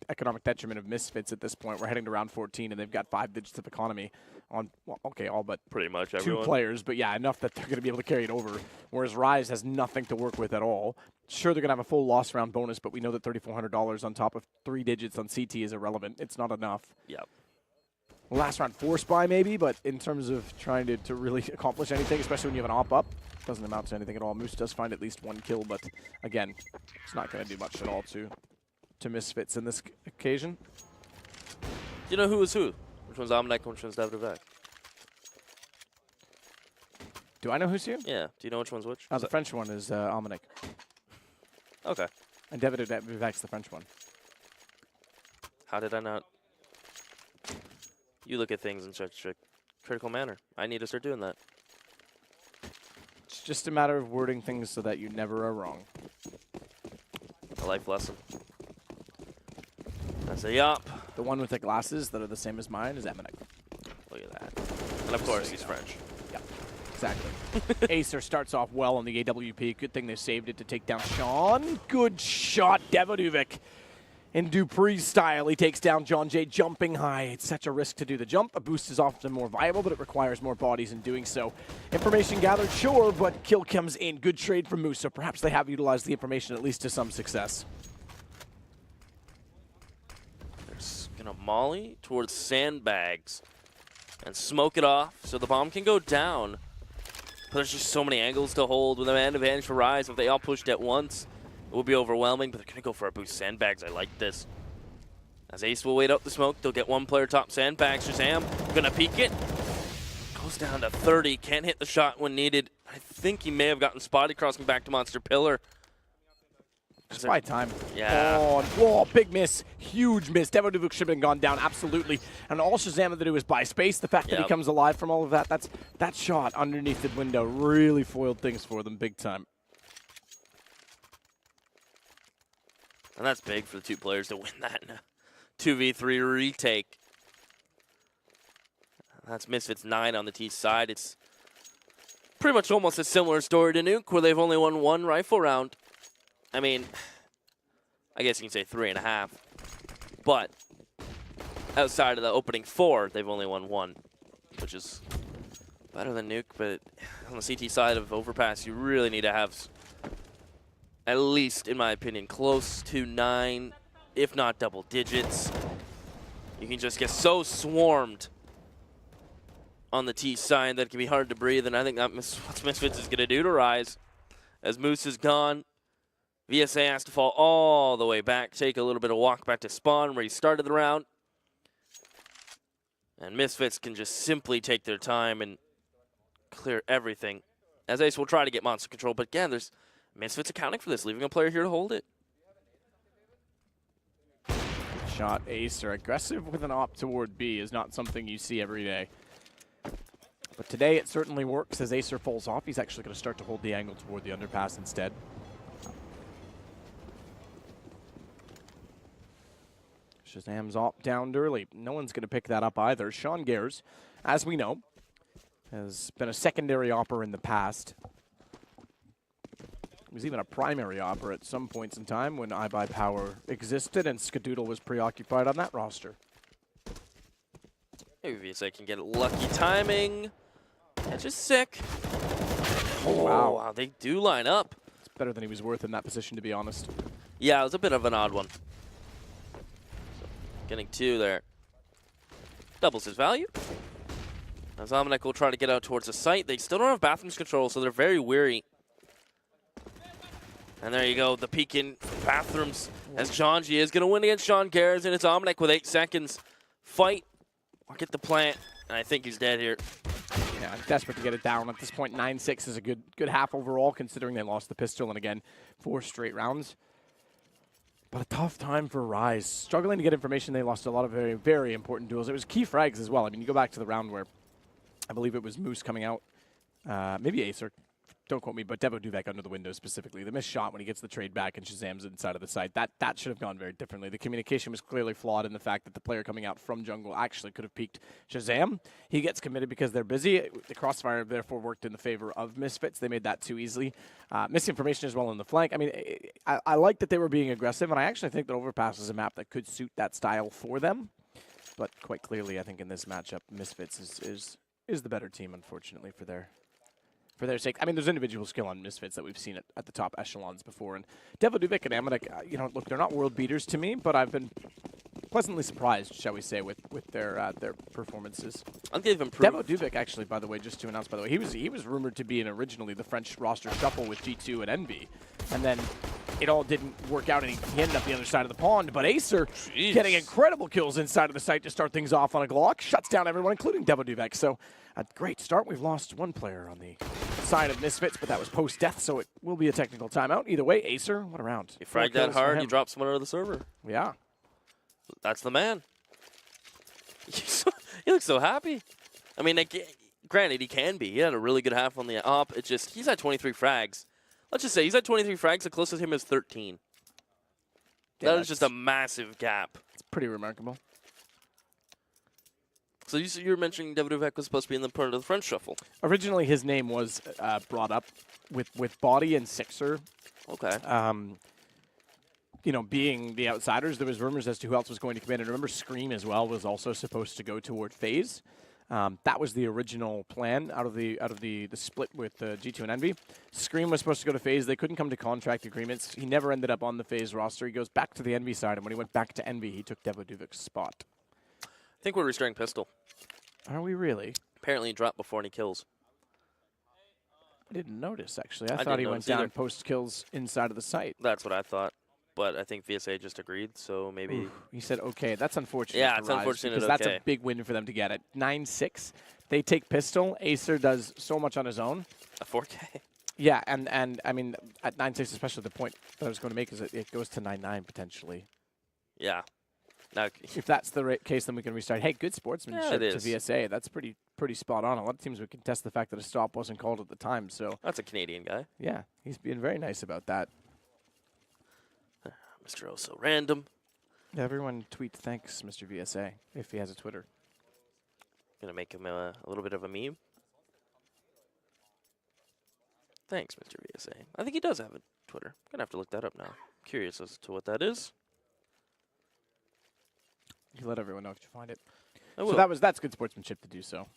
economic detriment of Misfits at this point. We're heading to round 14, and they've got 5 digits of economy on, well, okay, all but pretty much 2 everyone. Players. But yeah, enough that they're going to be able to carry it over, whereas Rise has nothing to work with at all. Sure, they're going to have a full loss round bonus, but we know that $3,400 on top of 3 digits on CT is irrelevant. It's not enough. Yep. Last round 4 spy maybe, but in terms of trying to really accomplish anything, especially when you have an op up, doesn't amount to anything at all. Moose does find at least 1 kill, but again, it's not going to do much at all to Misfits in this occasion. Do you know who is who? Which one's Omnek, which one's Devidovek? Do I know who's who? Yeah. Do you know which one's which? The French one is Omnek. Okay. And Devidovek's the French one. How did I not? You look at things in such a critical manner. I need to start doing that. It's just a matter of wording things so that you never are wrong. A life lesson. That's a yup. The one with the glasses that are the same as mine is Emanek. Look at that. And of course, he's French. Yeah, exactly. Acer starts off well on the AWP. Good thing they saved it to take down Sean. Good shot, Devidovek. In Dupree's style, he takes down John Jay jumping high. It's such a risk to do the jump. A boost is often more viable, but it requires more bodies in doing so. Information gathered, sure, but kill comes in. Good trade from Moose, so perhaps they have utilized the information at least to some success. They're going to molly towards Sandbags and smoke it off so the bomb can go down. But there's just so many angles to hold with a man advantage for Rise. If they all pushed at once, it will be overwhelming, but they're going to go for a boost. Sandbags, I like this. As Ace will wait up the smoke, they'll get 1 player top. Sandbags, Shazam, going to peek it. Goes down to 30, can't hit the shot when needed. I think he may have gotten spotted crossing back to Monster Pillar. Spy time. Yeah. Oh, big miss. Huge miss. Devidovek should have been gone down, absolutely. And all Shazam had to do is buy space. The fact that he comes alive from all of that, that shot underneath the window really foiled things for them big time. And that's big for the 2 players to win that in a 2v3 retake. That's Misfits 9 on the T side. It's pretty much almost a similar story to Nuke, where they've only won 1 rifle round. I mean, I guess you can say 3.5. But outside of the opening 4, they've only won 1, which is better than Nuke. But on the CT side of Overpass, you really need to have, at least, in my opinion, close to 9, if not double digits. You can just get so swarmed on the T side that it can be hard to breathe, and I think that's what Misfits is going to do to Rise. As Moose is gone, VSA has to fall all the way back, take a little bit of walk back to spawn where he started the round. And Misfits can just simply take their time and clear everything. As Ace will try to get monster control, but again, there's Misfits accounting for this, leaving a player here to hold it. Shot Acer. Aggressive with an op toward B is not something you see every day. But today it certainly works as Acer falls off. He's actually going to start to hold the angle toward the underpass instead. Shazam's op downed early. No one's going to pick that up either. Sean Gares, as we know, has been a secondary opper in the past. He was even a primary opper at some points in time when iBuyPower existed and Skadoodle was preoccupied on that roster. Maybe VSA can get lucky timing. That's just sick. Oh, wow. They do line up. It's better than he was worth in that position, to be honest. Yeah, it was a bit of an odd one. Getting 2 there. Doubles his value. As Omnic will try to get out towards the site. They still don't have bathrooms control, so they're very weary. And there you go, the peek in bathrooms as Janji is going to win against Sean Gares, and it's Omnic with 8 seconds. Fight or get the plant, and I think he's dead here. Yeah, desperate to get it down. At this point, 9-6 is a good half overall, considering they lost the pistol and, again, 4 straight rounds. But a tough time for Rise. Struggling to get information. They lost a lot of very, very important duels. It was key frags as well. I mean, you go back to the round where I believe it was Moose coming out. Maybe Acer. Don't quote me, but Devo Duvek under the window specifically. The missed shot when he gets the trade back and Shazam's inside of the site. That should have gone very differently. The communication was clearly flawed in the fact that the player coming out from jungle actually could have peeked Shazam. He gets committed because they're busy. The crossfire therefore worked in the favor of Misfits. They made that too easily. Misinformation as well on the flank. I mean, I like that they were being aggressive, and I actually think that Overpass is a map that could suit that style for them. But quite clearly, I think in this matchup, Misfits is the better team, unfortunately, for their sake. I mean, there's individual skill on Misfits that we've seen at the top echelons before. And Devo Duvik and Amanek, you know, look, they're not world beaters to me, but I've been pleasantly surprised, shall we say, with their performances. I think they've improved. Devo Duvik, actually, by the way, just to announce, by the way, he was rumored to be in originally the French roster shuffle with G2 and Envy. And then it all didn't work out, and he ended up the other side of the pond. But Acer getting incredible kills inside of the site to start things off on a Glock. Shuts down everyone, including Devo Duvik. So a great start. We've lost 1 player on the side of Misfits, but that was post-death, so it will be a technical timeout. Either way, Acer, what a round. You frag that hard, you drop someone out of the server. Yeah. That's the man. He looks so happy. I mean, granted, he can be. He had a really good half on the op. It's just, he's had 23 frags. Let's just say he's had 23 frags. The closest to him is 13. Yeah, that is just a massive gap. It's pretty remarkable. So you were mentioning Devo Duvek was supposed to be in the part of the French shuffle. Originally, his name was brought up with Body and Sixer. Okay. You know, being the outsiders, there was rumors as to who else was going to come in. And remember, Scream as well was also supposed to go toward FaZe. That was the original plan out of the split with G2 and Envy. Scream was supposed to go to FaZe. They couldn't come to contract agreements. He never ended up on the FaZe roster. He goes back to the Envy side, and when he went back to Envy, he took Devo Duvik's spot. I think we're restoring pistol. Are we really? Apparently he dropped before any kills. I didn't notice, actually. I thought he went down post-kills inside of the site. That's what I thought. But I think VSA just agreed, so maybe... Oof, he said, okay, that's unfortunate. Yeah, it's unfortunate. Because that's a big win for them to get. At 9-6, they take pistol. Acer does so much on his own. A 4K. Yeah, and I mean, at 9-6, especially the point that I was going to make is that it goes to 9-9 potentially. Yeah. Now, if that's the case, then we can restart. Hey, good sportsmanship to VSA. That's pretty spot on. A lot of teams would contest the fact that a stop wasn't called at the time. So that's a Canadian guy. Yeah, he's being very nice about that. Mr. Oh So Random. Everyone tweet thanks Mr. VSA if he has a Twitter. Gonna make him a little bit of a meme. Thanks, Mr. VSA. I think he does have a Twitter. I'm gonna have to look that up now. Curious as to what that is. You let everyone know if you find it. I will. So that's good sportsmanship to do so.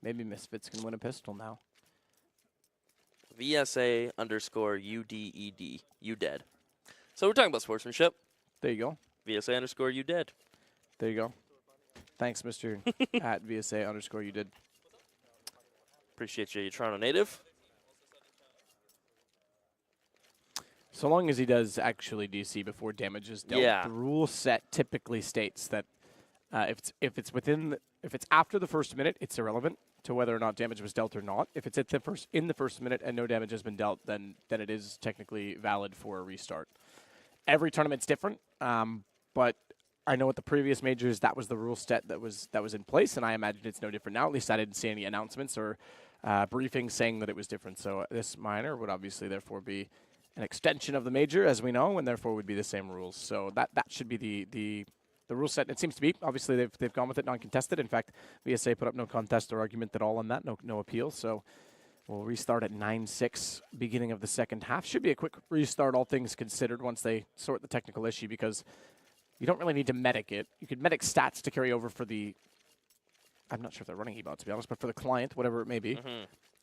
Maybe Misfits can win a pistol now. VSA _ UDED. You dead. So we're talking about sportsmanship. There you go. VSA _ you dead. There you go. Thanks, Mr. at VSA _ you did. Appreciate you, Toronto native. So long as he does actually DC before damage is dealt, Yeah. the rule set typically states that if it's after the first minute, it's irrelevant to whether or not damage was dealt or not. If it's in the first minute and no damage has been dealt, then it is technically valid for a restart. Every tournament's different, but I know at the previous majors that was the rule set that was in place, and I imagine it's no different now. At least I didn't see any announcements or briefings saying that it was different. So this minor would obviously therefore be an extension of the major, as we know, and therefore would be the same rules. So that should be the rule set. It seems to be. Obviously, they've gone with it non-contested. In fact, VSA put up no contest or argument at all on that, no appeal. So we'll restart at 9-6, beginning of the second half. Should be a quick restart, all things considered, once they sort the technical issue, because you don't really need to medic it. You could medic stats to carry over for the, I'm not sure if they're running ebot, to be honest, but for the client, whatever it may be.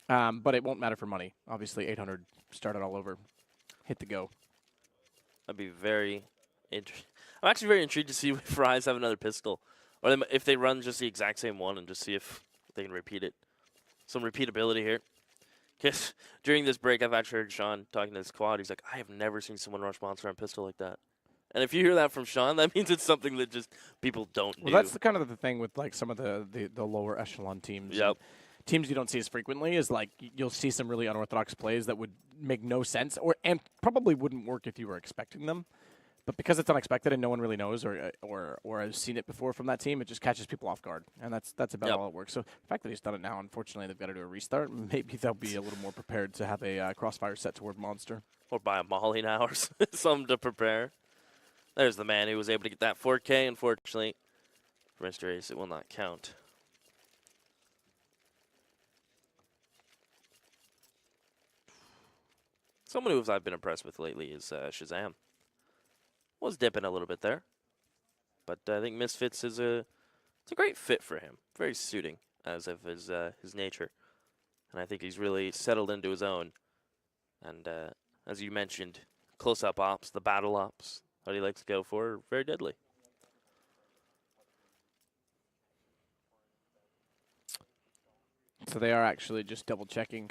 But it won't matter for money. Obviously, 800, start it all over. Hit the go. I'd be very interested. I'm actually very intrigued to see if Rise have another pistol, or if they run just the exact same one and just see if they can repeat it. Some repeatability here. Because during this break, I've actually heard Sean talking to his quad. He's like, I have never seen someone rush monster on pistol like that. And if you hear that from Sean, that means it's something that just people don't do. Well, that's the kind of the thing with like some of the lower echelon teams. Yep. Teams you don't see as frequently is like you'll see some really unorthodox plays that would make no sense and probably wouldn't work if you were expecting them. But because it's unexpected and no one really knows or has seen it before from that team, it just catches people off guard. And that's about all it works. So the fact that he's done it now, unfortunately, they've got to do a restart. Maybe they'll be a little more prepared to have a crossfire set toward Monster. Or buy a Molly now or something to prepare. There's the man who was able to get that 4K. Unfortunately, for Mr. Ace, it will not count. Someone who I've been impressed with lately is Shazam. Was dipping a little bit there, but I think Misfits is it's a great fit for him. Very suiting as of his nature, and I think he's really settled into his own. And as you mentioned, close-up ops, the battle ops that he likes to go for, are very deadly. So they are actually just double-checking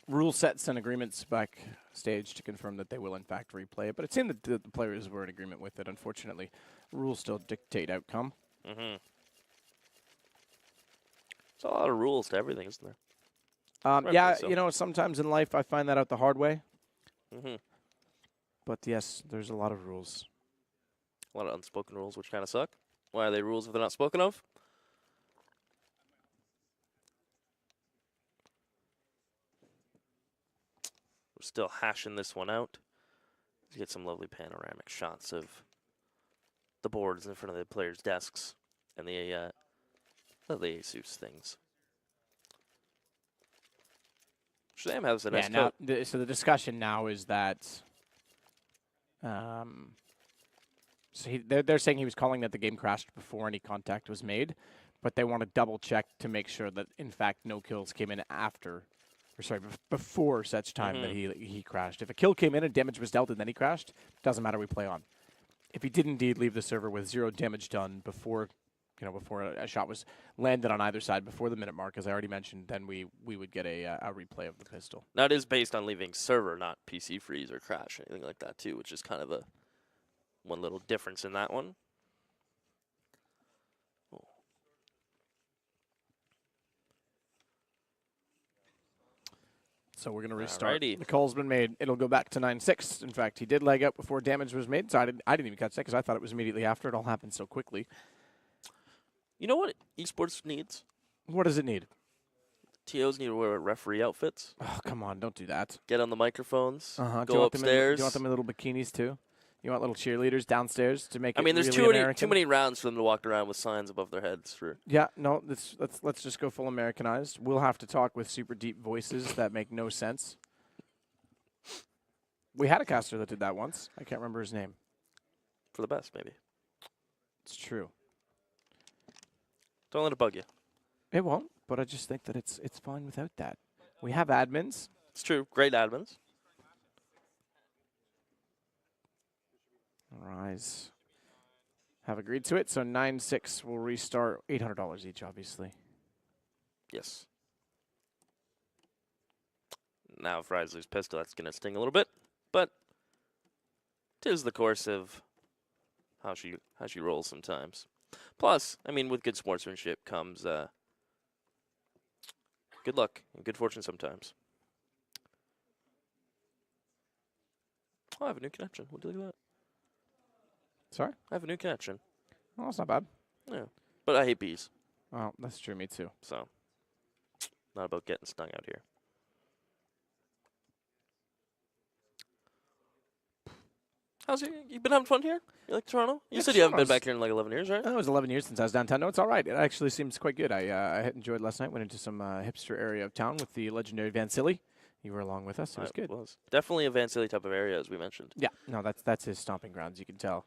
rule sets and agreements backstage to confirm that they will in fact replay it. But it seemed that the players were in agreement with it. Unfortunately, rules still dictate outcome. There's a lot of rules to everything, isn't there? Yeah, so. you know, sometimes in life I find that out the hard way. But yes, there's a lot of rules. A lot of unspoken rules, which kind of suck. Why are they rules if they're not spoken of? We're still hashing this one out. To get some lovely panoramic shots of the boards in front of the players' desks and the Asus things. Shazam has a nice coat. So the discussion now is that they're saying he was calling that the game crashed before any contact was made, but they want to double check to make sure that in fact no kills came in after. Before such time that he crashed. If a kill came in and damage was dealt and then he crashed, doesn't matter, we play on. If he did indeed leave the server with 0 damage done before a shot was landed on either side before the minute mark, as I already mentioned, then we would get a replay of the pistol. Now it is based on leaving server, not PC freeze or crash, anything like that too, which is kind of one little difference in that one. So we're going to restart. Alrighty. The call's been made. It'll go back to 9-6. In fact, he did leg out before damage was made, so I didn't even catch that because I thought it was immediately after. It all happened so quickly. You know what esports needs? What does it need? TOs need to wear referee outfits. Oh, come on, don't do that. Get on the microphones. Do Go you want upstairs. do you want them in little bikinis too? You want little cheerleaders downstairs to make I it mean, there's really too many rounds for them to walk around with signs above their heads. For Yeah, no, let's just go full Americanized. We'll have to talk with super deep voices that make no sense. We had a caster that did that once. I can't remember his name. for the best, maybe. It's true. Don't let it bug you. It won't, but I just think that it's fine without that. We have admins. It's true. Great admins. Rise have agreed to it, so 9-6 will restart. $800 each, obviously. Yes. Now, if Rise lose pistol, that's going to sting a little bit, but 'tis the course of how she rolls sometimes. Plus, I mean, with good sportsmanship comes good luck and good fortune sometimes. Oh, I have a new connection. What do you think of that? Sorry? I have a new connection. Oh, that's not bad. Yeah. But I hate bees, Oh, that's true. Me too. so not about getting stung out here. You been having fun here? You like Toronto? You said you haven't been back here in like 11 years, right? It was 11 years since I was downtown. No, it's all right. It actually seems quite good. I enjoyed last night. Went into some hipster area of town with the legendary Van Silly. You were along with us. It was good. It was. Definitely a Van Silly type of area, as we mentioned. Yeah. No, that's his stomping grounds. You can tell.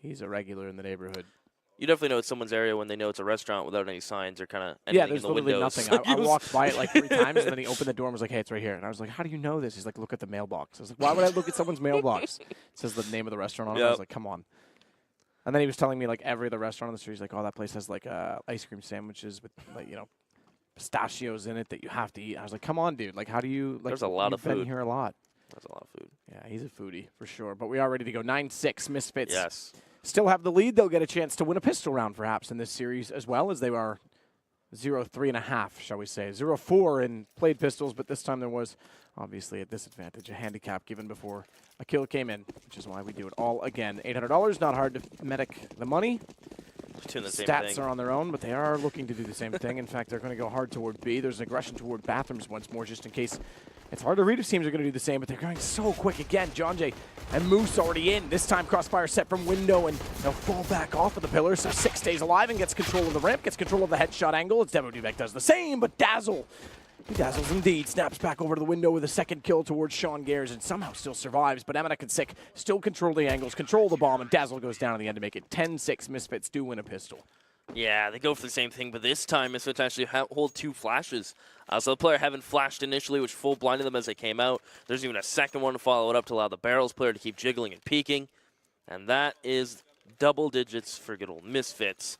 He's a regular in the neighborhood. You definitely know it's someone's area when they know it's a restaurant without any signs or kind of anything in there's the literally windows. nothing. I walked by it like 3 times, and then he opened the door and was like, "Hey, it's right here." And I was like, "How do you know this?" He's like, "Look at the mailbox." I was like, "Why would I look at someone's mailbox?" It says the name of the restaurant on it. I was like, "Come on." And then he was telling me like every other restaurant on the street. He's like, "Oh, that place has like ice cream sandwiches with like pistachios in it that you have to eat." I was like, "Come on, dude! Like, how do you like?" There's a lot of You've been food. here a lot. That's a lot of food. Yeah, he's a foodie for sure. But we are ready to go. 9-6 Misfits. Yes. Still have the lead. They'll get a chance to win a pistol round perhaps in this series as well, as they are 0-3.5, shall we say. 0-4 in played pistols, but this time there was obviously a disadvantage, a handicap given before a kill came in, which is why we do it all again. $800, not hard to medic the money. Doing the same Stats thing. are on their own, but they are looking to do the same thing. In fact, they're going to go hard toward B. There's an aggression toward bathrooms once more, just in case. It's hard to read if teams are going to do the same, but they're going so quick again. John Jay and Moose already in. This time crossfire set from window, and they'll fall back off of the pillar. So 6 stays alive and gets control of the ramp, gets control of the headshot angle. It's Devo Duvek does the same, but Dazzle. He dazzles indeed. Snaps back over to the window with a second kill towards Sean Gares and somehow still survives. But Amanek and Sick still control the angles, control the bomb, and Dazzle goes down at the end to make it 10-6. Misfits do win a pistol. Yeah, they go for the same thing, but this time Misfits actually hold 2 flashes. So the player haven't flashed initially, which full blinded them as they came out. There's even a second one to follow it up to allow the Barrels player to keep jiggling and peeking. And that is double digits for good old Misfits,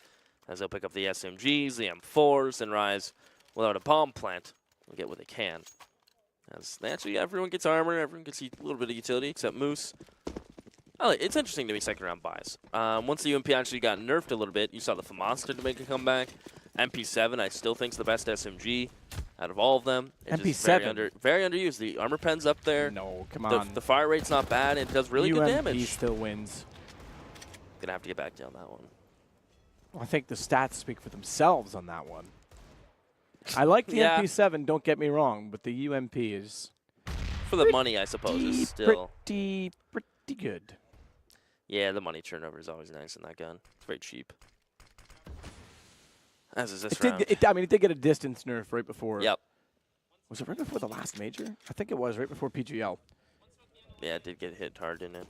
as they'll pick up the SMGs, the M4s, and Rise without a bomb plant. They'll get what they can. As naturally, everyone gets armor, everyone gets a little bit of utility, except Moose. It's interesting to me, second round buys. Once the UMP actually got nerfed a little bit, you saw the FAMAS to make a comeback. MP7, I still think is the best SMG out of all of them. It's MP7? very underused. The armor pen's up there. No, come on. The fire rate's not bad, and it does really good damage. UMP still wins. Gonna have to get back down that one. Well, I think the stats speak for themselves on that one. I like the MP7, don't get me wrong, but the UMP is for the money, I suppose, is still pretty good. Yeah, the money turnover is always nice in that gun. It's very cheap. As is this round. I mean, it did get a distance nerf right before. Yep. Was it right before the last major? I think it was right before PGL. Yeah, it did get hit hard, didn't it?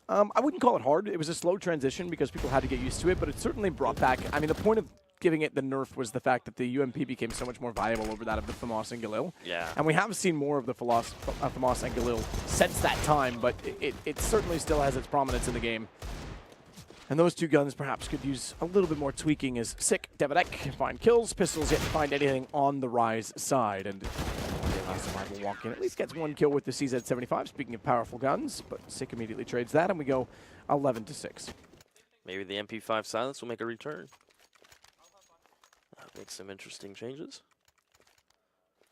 I wouldn't call it hard. It was a slow transition because people had to get used to it, but it certainly brought back. I mean, the point of giving it the nerf was the fact that the UMP became so much more viable over that of the FAMAS and Galil. Yeah. And we have seen more of the FAMAS and Galil since that time, but it certainly still has its prominence in the game. And those two guns perhaps could use a little bit more tweaking as Sick, Devedek find kills, Pistols yet to find anything on the Rise side. And will walk in, at least gets 1 kill with the CZ75, speaking of powerful guns, but Sick immediately trades that, and we go 11-6. Maybe the MP5 silence will make a return. Make some interesting changes.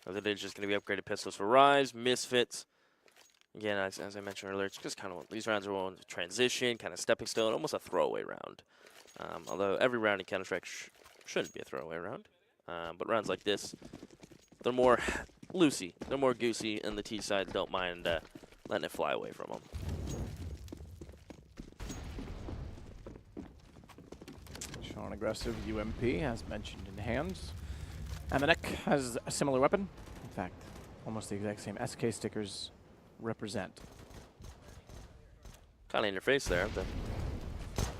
I think it's just going to be upgraded pistols for Rise, Misfits. Again, as I mentioned earlier, it's just kind of these rounds are one transition, kind of stepping stone, almost a throwaway round. Although every round in Counter-Strike shouldn't be a throwaway round. But rounds like this, they're more loosey. They're more goosey, and the T side don't mind letting it fly away from them. Sean aggressive, UMP, as mentioned in hands. Amanek has a similar weapon. In fact, almost the exact same SK stickers represent. Kind of in your face there, aren't they?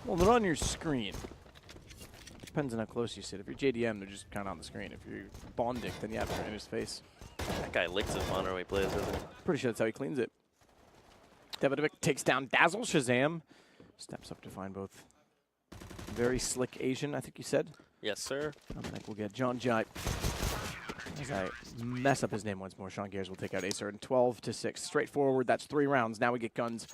Well, they're on your screen. Depends on how close you sit. If you're JDM, they're just kind of on the screen. If you're Bondic, then yeah, they're in his face. That guy licks his monitor when he plays, doesn't he? Pretty sure that's how he cleans it. Davidovic takes down Dazzle. Shazam steps up to find both. Very slick Asian, I think you said. Yes, sir. Amanek will get John Jai. As I mess up his name once more, Sean Gears will take out Acer in 12-6. Straightforward, that's 3 rounds. Now we get guns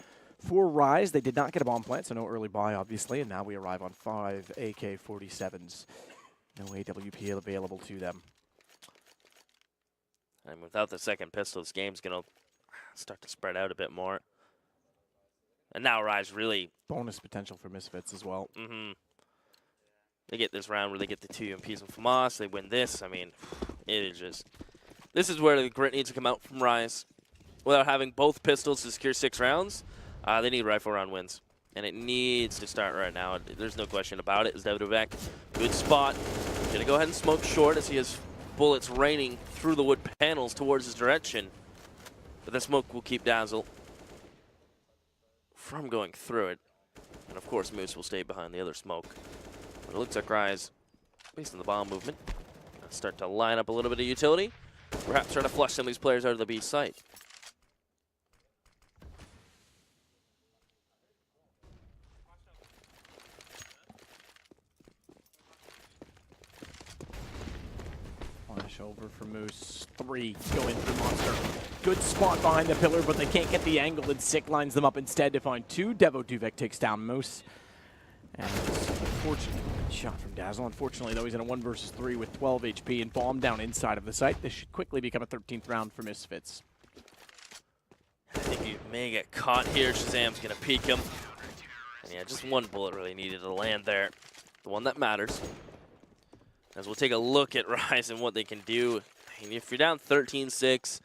for Rise. They did not get a bomb plant, so no early buy, obviously. And now we arrive on 5 AK-47s. No AWP available to them. And without the second pistol, this game's going to start to spread out a bit more. And now Rise really... Bonus potential for Misfits as well. They get this round where they get the 2 UMPs from FAMAS. They win this. I mean, it is just... This is where the grit needs to come out from Rise. Without having both pistols to secure 6 rounds, they need rifle round wins. And it needs to start right now. There's no question about it. It's Davidovic. Good spot. Gonna go ahead and smoke short as he has bullets raining through the wood panels towards his direction. But the smoke will keep Dazzle from going through it. And of course, Moose will stay behind the other smoke. But it looks like Rise, based on the bomb movement, start to line up a little bit of utility. Perhaps try to flush some of these players out of the B site. Flash over for Moose. 3 go in for Monster. Good spot behind the pillar, but they can't get the angle, and Sick lines them up instead to find 2. Davidovic takes down Moose. And unfortunately, good shot from Dazzle. Unfortunately, though, he's in a 1 versus 3 with 12 HP and bomb down inside of the site. This should quickly become a 13th round for Misfits. I think he may get caught here. Shazam's going to peek him. And yeah, just 1 bullet really needed to land there. The one that matters. As we'll take a look at Rise and what they can do. I mean, if you're down 13-6,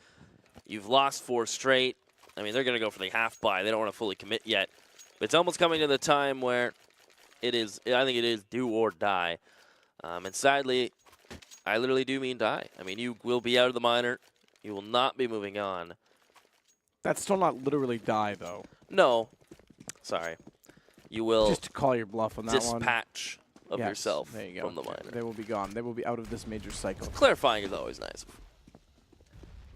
you've lost 4 straight. I mean, they're going to go for the half buy. They don't want to fully commit yet. But it's almost coming to the time where it is, I think it is do or die. And sadly, I literally do mean die. I mean, you will be out of the minor. You will not be moving on. That's still not literally die, though. No. Sorry. You will just to call your bluff on that one. Dispatch of yourself there you go. from the minor. They will be gone. They will be out of this major cycle. Clarifying is always nice.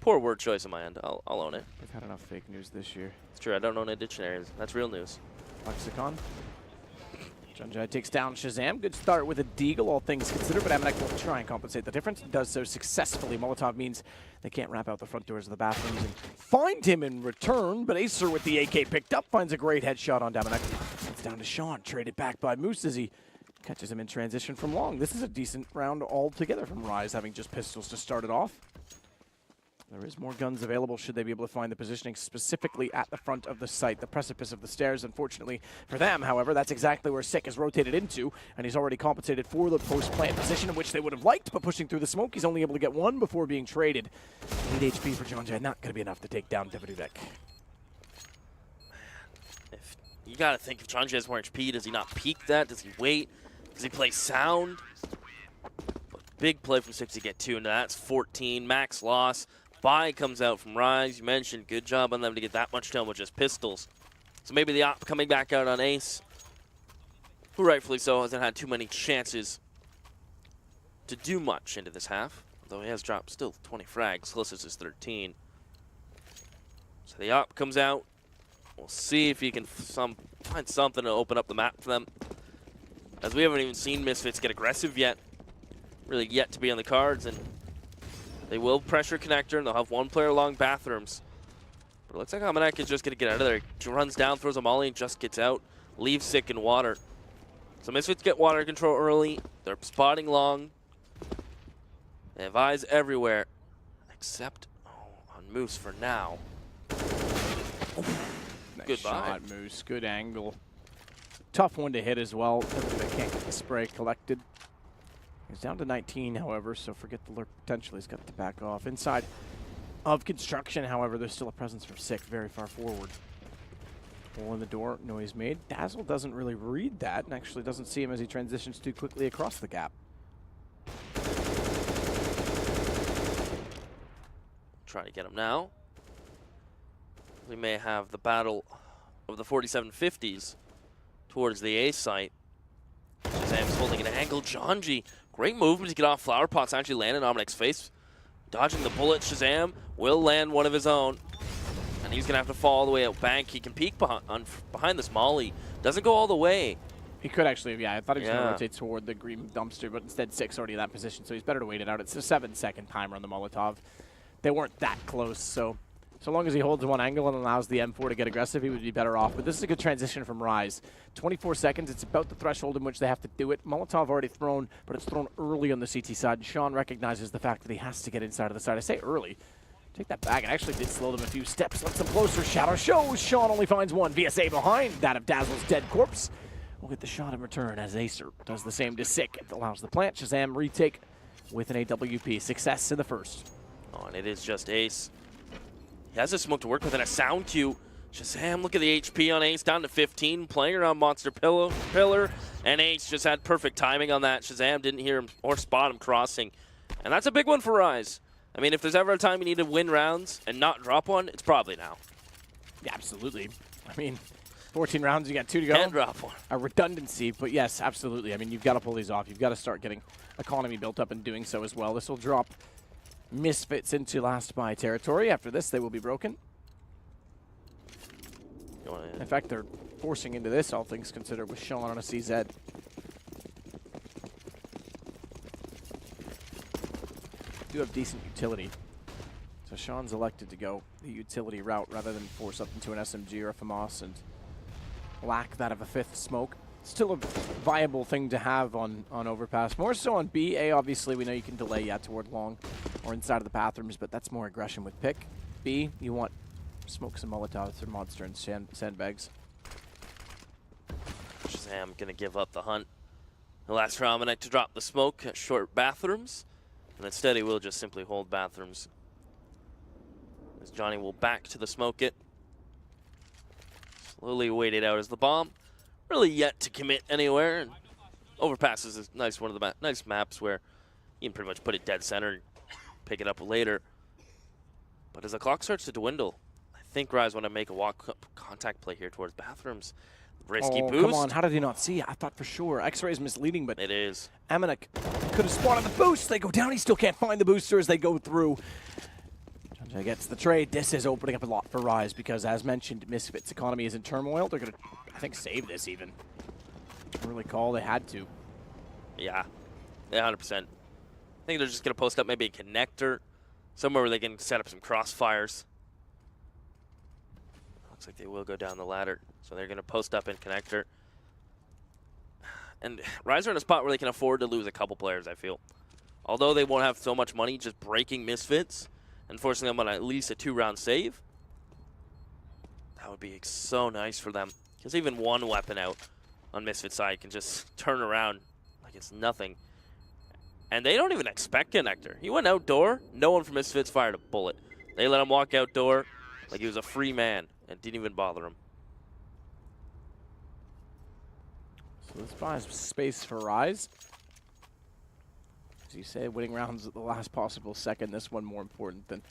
Poor word choice on my end. I'll own it. We've had enough fake news this year. It's true. I don't own a dictionary. That's real news. Lexicon. John Jai takes down Shazam. Good start with a deagle, all things considered, but Amanek will try and compensate the difference. Does so successfully. Molotov means they can't wrap out the front doors of the bathrooms and find him in return, but Acer with the AK picked up finds a great headshot on Amanek. It's down to Sean, traded back by Moose as he catches him in transition from long. This is a decent round altogether from Rise, having just pistols to start it off. There is more guns available should they be able to find the positioning specifically at the front of the site, the precipice of the stairs. Unfortunately for them, however, that's exactly where Sick is rotated into, and he's already compensated for the post-plant position in which they would have liked, but pushing through the smoke, he's only able to get 1 before being traded. 8 HP for John Jai, not going to be enough to take down Davidovic. If you got to think, if John Jai has more HP, does he not peek that? Does he wait? Does he play sound? But big play from 6 to get 2, and that's 14. Max loss. Buy comes out from Rise. You mentioned good job on them to get that much down with just pistols. So maybe the op coming back out on Ace, who rightfully so hasn't had too many chances to do much into this half. Although he has dropped still 20 frags, closest is 13. So the op comes out. We'll see if he can find something to open up the map for them. As we haven't even seen Misfits get aggressive yet. Really yet to be on the cards, and they will pressure connector, and they'll have 1 player along bathrooms. But it looks like Amanek is just going to get out of there. He runs down, throws a molly, and just gets out. Leaves Sick in water. So Misfits get water control early. They're spotting long. They have eyes everywhere. Except on Moose for now. Nice Goodbye. shot, Moose. Good angle. Tough one to hit as well. They can't get the spray collected. He's down to 19, however, so forget the lurk potential. He's got to back off. Inside of construction, however, there's still a presence from Sick very far forward. Hole in the door, noise made. Dazzle doesn't really read that and actually doesn't see him as he transitions too quickly across the gap. Try to get him now. We may have the battle of the 4750s towards the A site. Shazam's holding an angle. Janji, great movement to get off Flower Pot's actually landing on Omnic's face. Dodging the bullet, Shazam will land one of his own. And he's going to have to fall all the way out bank. He can peek behind this molly. Doesn't go all the way. He could actually, yeah. I thought he was going to rotate toward the green dumpster, but instead Sick's already in that position, so he's better to wait it out. It's a 7-second timer on the Molotov. They weren't that close, so long as he holds one angle and allows the M4 to get aggressive, he would be better off. But this is a good transition from Rise. 24 seconds, it's about the threshold in which they have to do it. Molotov already thrown, but it's thrown early on the CT side. Sean recognizes the fact that he has to get inside of the side. I say early. Take that back. It actually did slow them a few steps. Lets them closer. Shadow shows. Sean only finds one. VSA behind that of Dazzle's dead corpse. We'll get the shot in return as Acer does the same to Sick. It allows the plant. Shazam retake with an AWP. Success in the first. Oh, and it is just Ace. He has a smoke to work with and a sound cue. Shazam, look at the HP on Ace, down to 15, playing around Monster Pillar, and Ace just had perfect timing on that. Shazam didn't hear him or spot him crossing. And that's a big one for Rise. I mean, if there's ever a time you need to win rounds and not drop one, it's probably now. Yeah, absolutely. I mean, 14 rounds, you got 2 to go. Can't drop one. A redundancy, but yes, absolutely. I mean, you've got to pull these off. You've got to start getting economy built up and doing so as well. This will drop Misfits into last buy territory. After this, they will be broken. In fact, they're forcing into this, all things considered, with Sean on a CZ. Do have decent utility. So Sean's elected to go the utility route rather than force up into an SMG or a FAMAS and lack that of a 5th smoke. Still a viable thing to have on Overpass. More so on B. A, obviously, we know you can delay toward long or inside of the bathrooms, but that's more aggression with pick. B, you want smoke some Molotovs or monster and sandbags. Shazam gonna give up the hunt. The last round to drop the smoke at short bathrooms, and instead he will just simply hold bathrooms. As Johnny will back to the smoke it. Slowly wait it out as the bomb. Really yet to commit anywhere, and Overpass is a nice one of the nice maps where you can pretty much put it dead center and pick it up later. But as the clock starts to dwindle, I think Rise want to make a walk-up contact play here towards bathrooms. Risky boost. Come on, how did he not see? I thought for sure. X-ray is misleading, but it is. Amanek could have spotted the boost. They go down. He still can't find the booster as they go through. Janjay gets the trade. This is opening up a lot for Rise because, as mentioned, Misfits' economy is in turmoil. They're going to, I think, save this even. Early call. They had to. Yeah, 100%. I think they're just going to post up maybe a connector somewhere where they can set up some crossfires. Looks like they will go down the ladder. So they're going to post up in connector. And Rise are in a spot where they can afford to lose a couple players, I feel. Although they won't have so much money, just breaking Misfits and forcing them on at least a 2-round save. That would be so nice for them. Because even one weapon out on Misfits' side can just turn around like it's nothing. And they don't even expect connector. He went outdoor. No one from Misfits fired a bullet. They let him walk outdoor like he was a free man and didn't even bother him. So this buys space for Rise. As you say, winning rounds at the last possible second. This one more important than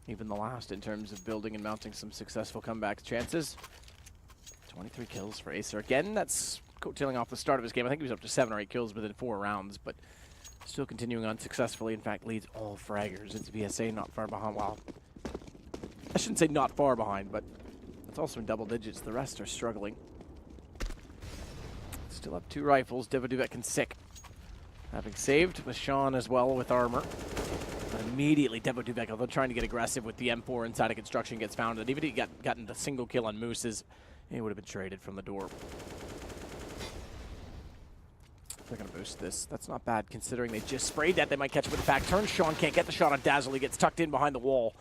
even the last in terms of building and mounting some successful comeback chances. 23 kills for Acer. Again, that's coattailing off the start of his game. I think he was up to 7 or 8 kills within 4 rounds, but still continuing on successfully. In fact, leads all fraggers. It's VSA not far behind. Well, I shouldn't say not far behind, but it's also in double digits. The rest are struggling. Still have 2 rifles. Devaduvek and Sick having saved with Sean as well with armor. But immediately Devaduvek, although trying to get aggressive with the M4 inside of construction, gets found. And even if he gotten the single kill on Moose's, he would have been traded from the door. They're going to boost this. That's not bad considering they just sprayed that. They might catch it with a back turn. Sean can't get the shot on Dazzle. He gets tucked in behind the wall.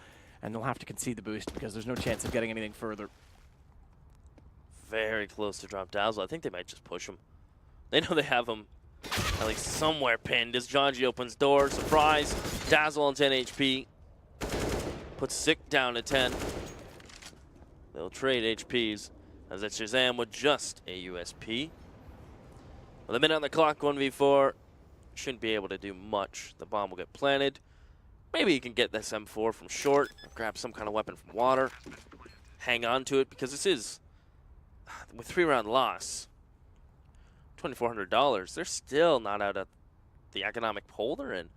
And they'll have to concede the boost because there's no chance of getting anything further. Very close to drop Dazzle. I think they might just push him. They know they have him at least somewhere pinned as Janji opens door. Surprise. Dazzle on 10 HP. Puts Sick down to 10. They'll trade HPs as it's Shazam with just a USP. With a minute on the clock, 1v4. Shouldn't be able to do much. The bomb will get planted. Maybe you can get this M4 from short, or grab some kind of weapon from water. Hang on to it because this is, with 3-round loss, $2,400. They're still not out of the economic hole they're in.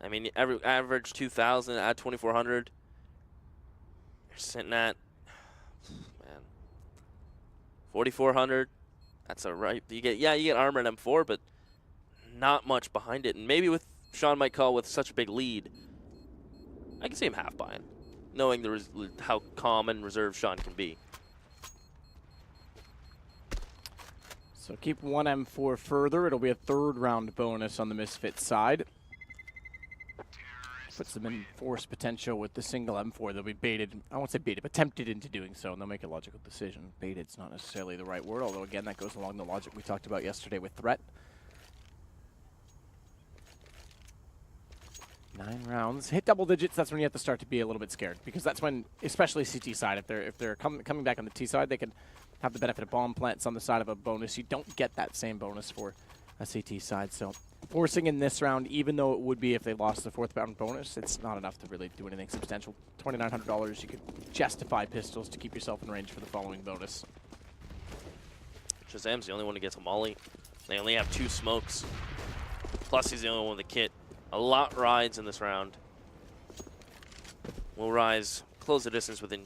I mean, average 2,000, add 2,400. You're sitting at, man, 4,400. That's a right. You get armor and M4, but not much behind it. And maybe with Sean might call with such a big lead, I can see him half buying, knowing how calm and reserved Sean can be. So keep one M4 further. It'll be a 3rd round bonus on the Misfits side. Puts them in force potential with the single M4. They'll be baited, I won't say baited, but tempted into doing so, and they'll make a logical decision. Baited's not necessarily the right word, although again, that goes along the logic we talked about yesterday with threat. 9 rounds. Hit double digits, that's when you have to start to be a little bit scared, because that's when, especially CT side, if they're coming back on the T side, they can have the benefit of bomb plants on the side of a bonus. You don't get that same bonus for a CT side, so forcing in this round, even though it would be if they lost the 4th round bonus, it's not enough to really do anything substantial. $2,900, you could justify pistols to keep yourself in range for the following bonus. Shazam's the only one who gets a molly. They only have 2 smokes. Plus, he's the only one with a kit. A lot rides in this round. Will Rise close the distance within,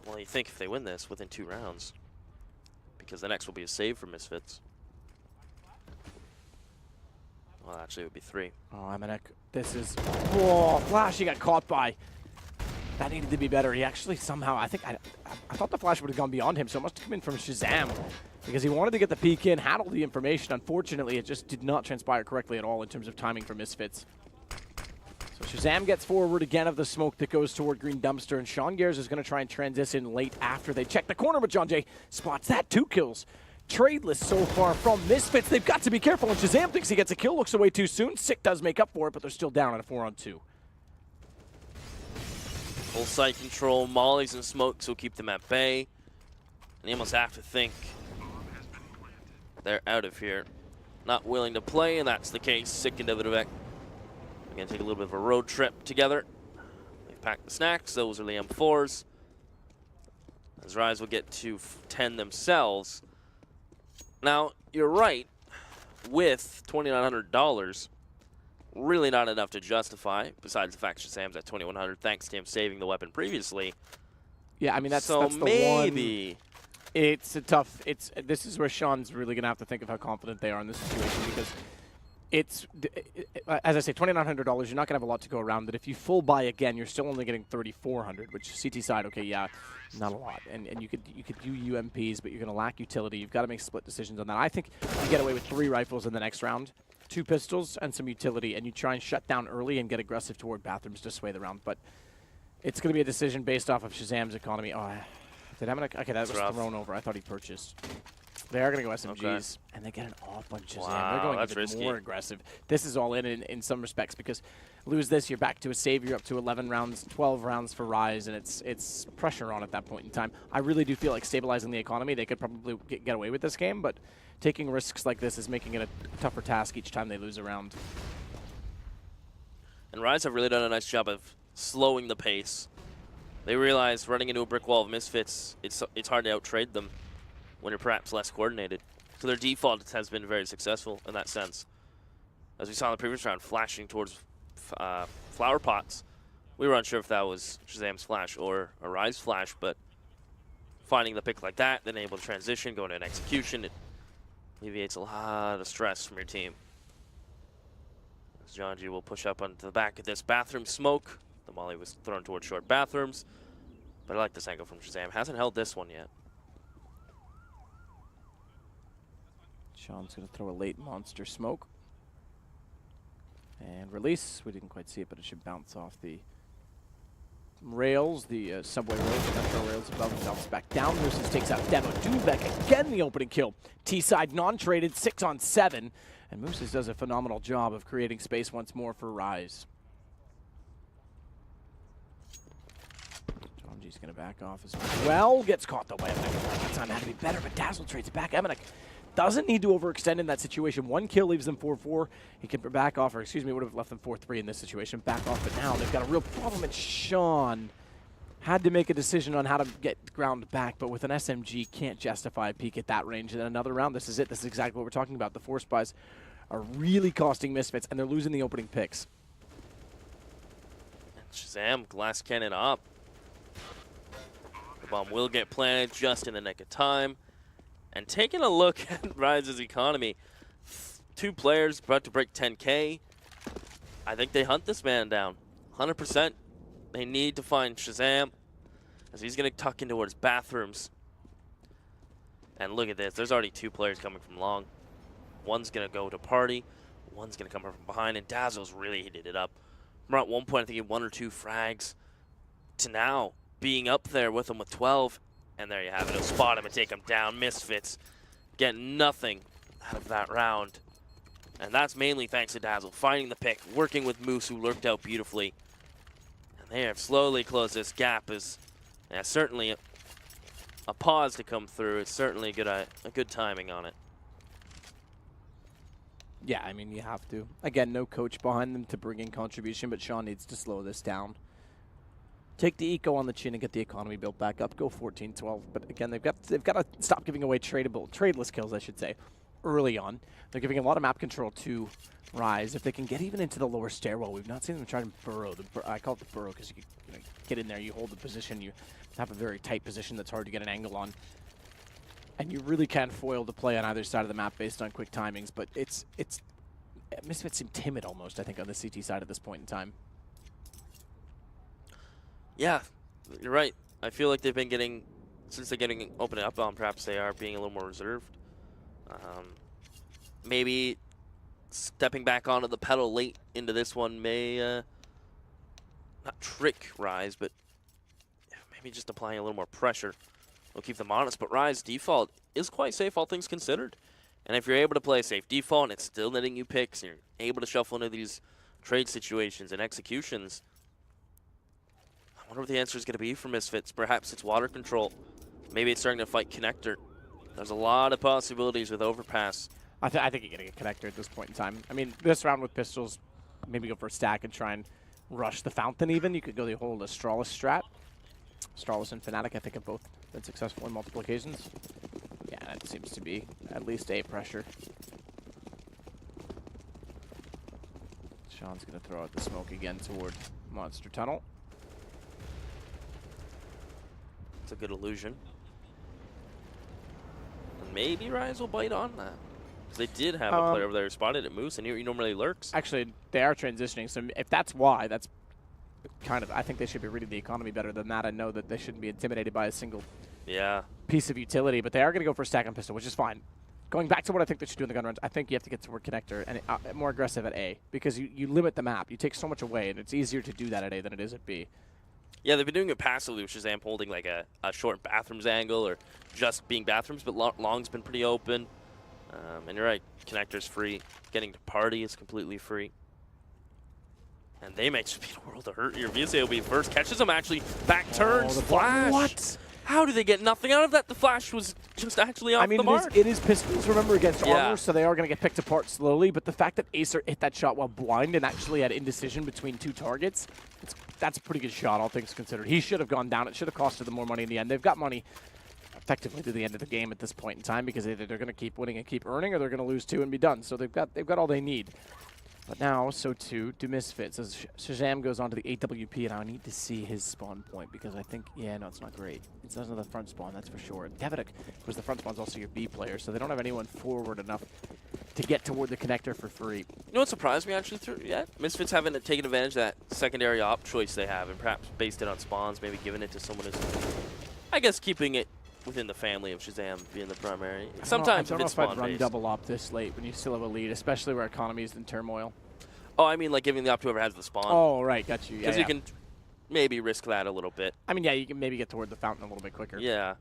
well, you think if they win this, within 2 rounds. Because the next will be a save for Misfits. Well, actually, it would be 3. Oh, Amanek, this is... Whoa, Flash, he got caught by. That needed to be better. He actually somehow, I thought the Flash would have gone beyond him, so it must have come in from Shazam. Because he wanted to get the peek in, had all the information. Unfortunately, it just did not transpire correctly at all in terms of timing for Misfits. So Shazam gets forward again of the smoke that goes toward Green Dumpster, and Sean Gears is going to try and transition late after they check the corner, but John Jay spots that. 2 kills. Tradeless so far from Misfits. They've got to be careful, and Shazam thinks he gets a kill, looks away too soon. Sick does make up for it, but they're still down at a 4-on-2. Full site control, mollies and smokes will keep them at bay. And you almost have to think they're out of here. Not willing to play, and that's the case. Sick and Davidovec are going to take a little bit of a road trip together. They've packed the snacks. Those are the M4s. As Rise will get to 10 themselves. Now, you're right. With $2,900, really not enough to justify, besides the fact Shazam's at $2,100, thanks to him saving the weapon previously. Yeah, I mean, that's so the maybe. One. It's a tough, this is where Sean's really going to have to think of how confident they are in this situation, because it's, as I say, $2,900, you're not going to have a lot to go around, but if you full buy again, you're still only getting $3,400, which CT side, okay, yeah, not a lot. And you could do UMPs, but you're going to lack utility. You've got to make split decisions on that. I think you get away with 3 rifles in the next round, 2 pistols, and some utility, and you try and shut down early and get aggressive toward bathrooms to sway the round. But it's going to be a decision based off of Shazam's economy. Oh, did Amanek? Okay, that was thrown over. I thought he purchased. They are going to go SMGs, and they get an off on Shazam. Wow, they're going that's even risky. more aggressive. This is all in some respects, because lose this, you're back to a save. You're up to 11 rounds, 12 rounds for Rise, and it's pressure on at that point in time. I really do feel like stabilizing the economy, they could probably get away with this game, but taking risks like this is making it a tougher task each time they lose a round. And Rise have really done a nice job of slowing the pace. They realize running into a brick wall of Misfits, it's hard to out-trade them when you're perhaps less coordinated. So their default has been very successful in that sense. As we saw in the previous round, flashing towards flower pots. We were unsure if that was Shazam's flash or a Rise flash, but finding the pick like that, then able to transition, go into an execution, it alleviates a lot of stress from your team. As John G will push up onto the back of this bathroom smoke. The molly was thrown towards short bathrooms, but I like this angle from Shazam. Hasn't held this one yet. Sean's going to throw a late monster smoke. And release. We didn't quite see it, but it should bounce off the rails, the subway rails, the metro rails above, and bounce back down. Nuisance takes out Devo. Duvek again, the opening kill. T-side non-traded, 6-on-7. And Mooses does a phenomenal job of creating space once more for Rise. He's going to back off as well. Gets caught though by Emenek. That time had to be better, but Dazzle trades it back. Emenek doesn't need to overextend in that situation. 1 kill leaves them 4-4. He can back off, or excuse me, would have left them 4-3 in this situation. Back off, but now they've got a real problem. And Sean had to make a decision on how to get ground back, but with an SMG, can't justify a peek at that range. And then another round, this is it. This is exactly what we're talking about. The force buys are really costing Misfits, and they're losing the opening picks. And Shazam, glass cannon up. Bomb will get planted just in the nick of time. And taking a look at Rise's economy, 2 players about to break 10K. I think they hunt this man down. 100%. They need to find Shazam, as he's going to tuck in towards bathrooms. And look at this. There's already 2 players coming from long. One's going to go to party. One's going to come from behind. And Dazzle's really heated it up. Remember at one point, I think he had 1 or 2 frags. To now being up there with him with 12, and there you have it. He'll spot him and take him down. Misfits get nothing out of that round, and that's mainly thanks to Dazzle finding the pick, working with Moose, who lurked out beautifully, and they have slowly closed this gap. Is certainly a pause to come through. It's certainly a good timing on it. Yeah, I mean, you have to. Again, no coach behind them to bring in contribution, but Sean needs to slow this down. Take the eco on the chin and get the economy built back up. Go 14-12. But again, they've got to stop giving away tradeless kills, I should say, early on. They're giving a lot of map control to Rise. If they can get even into the lower stairwell, we've not seen them try to burrow. I call it the burrow because you get in there, you hold the position, you have a very tight position that's hard to get an angle on. And you really can foil the play on either side of the map based on quick timings. But it's Misfits seem timid almost, I think, on the CT side at this point in time. Yeah, you're right. I feel like they've been getting, since they're getting opening up on, perhaps they are being a little more reserved. Maybe stepping back onto the pedal late into this one may not trick Rise, but maybe just applying a little more pressure will keep them honest. But Rise default is quite safe, all things considered. And if you're able to play a safe default and it's still netting you picks, and you're able to shuffle into these trade situations and executions, I wonder what the answer is going to be for Misfits. Perhaps it's water control. Maybe it's starting to fight connector. There's a lot of possibilities with overpass. I think you're getting a connector at this point in time. I mean, this round with pistols, maybe go for a stack and try and rush the fountain even. You could go the whole Astralis strat. Astralis and Fnatic, I think, have both been successful in multiple occasions. Yeah, that seems to be at least a pressure. Sean's going to throw out the smoke again toward Monster Tunnel. It's a good illusion. And maybe Rise will bite on that. They did have a player over there who spotted at Moose, and he normally lurks. Actually, they are transitioning, so if that's why, that's kind of, I think they should be reading the economy better than that. I know that they shouldn't be intimidated by a single piece of utility, but they are going to go for a stack on pistol, which is fine. Going back to what I think they should do in the gun runs, I think you have to get toward connector and more aggressive at A, because you limit the map. You take so much away, and it's easier to do that at A than it is at B. Yeah, they've been doing it passively with Shazam holding like a short bathrooms angle or just being bathrooms, but Long's been pretty open. And you're right, connector's free. Getting to party is completely free. And they make speed a world of hurt here. VSA will be first, catches him actually, back turns, the flash. What? How do they get nothing out of that? The flash was just actually off the mark. It is pistols, remember, against armor, so they are going to get picked apart slowly. But the fact that Acer hit that shot while blind and actually had indecision between 2 targets, that's a pretty good shot, all things considered. He should have gone down. It should have costed them more money in the end. They've got money effectively to the end of the game at this point in time, because either they're going to keep winning and keep earning, or they're going to lose 2 and be done. So they've got all they need. But now, so too do Misfits. As Shazam goes on to the AWP, and I need to see his spawn point, because I think, yeah, no, it's not great. It's not the front spawn, that's for sure. Devitic, because the front spawn's also your B player, so they don't have anyone forward enough to get toward the connector for free. You know what surprised me actually yet? Misfits haven't taken advantage of that secondary op choice they have, and perhaps based it on spawns, maybe giving it to someone who's, I guess, keeping it within the family of Shazam being the primary. Sometimes I don't know if I'd run based. double op this late when you still have a lead, especially where economy is in turmoil. Oh, I mean like giving the op to whoever has the spawn. Oh, right, got you. Because you can maybe risk that a little bit. I mean, yeah, you can maybe get toward the fountain a little bit quicker. Yeah.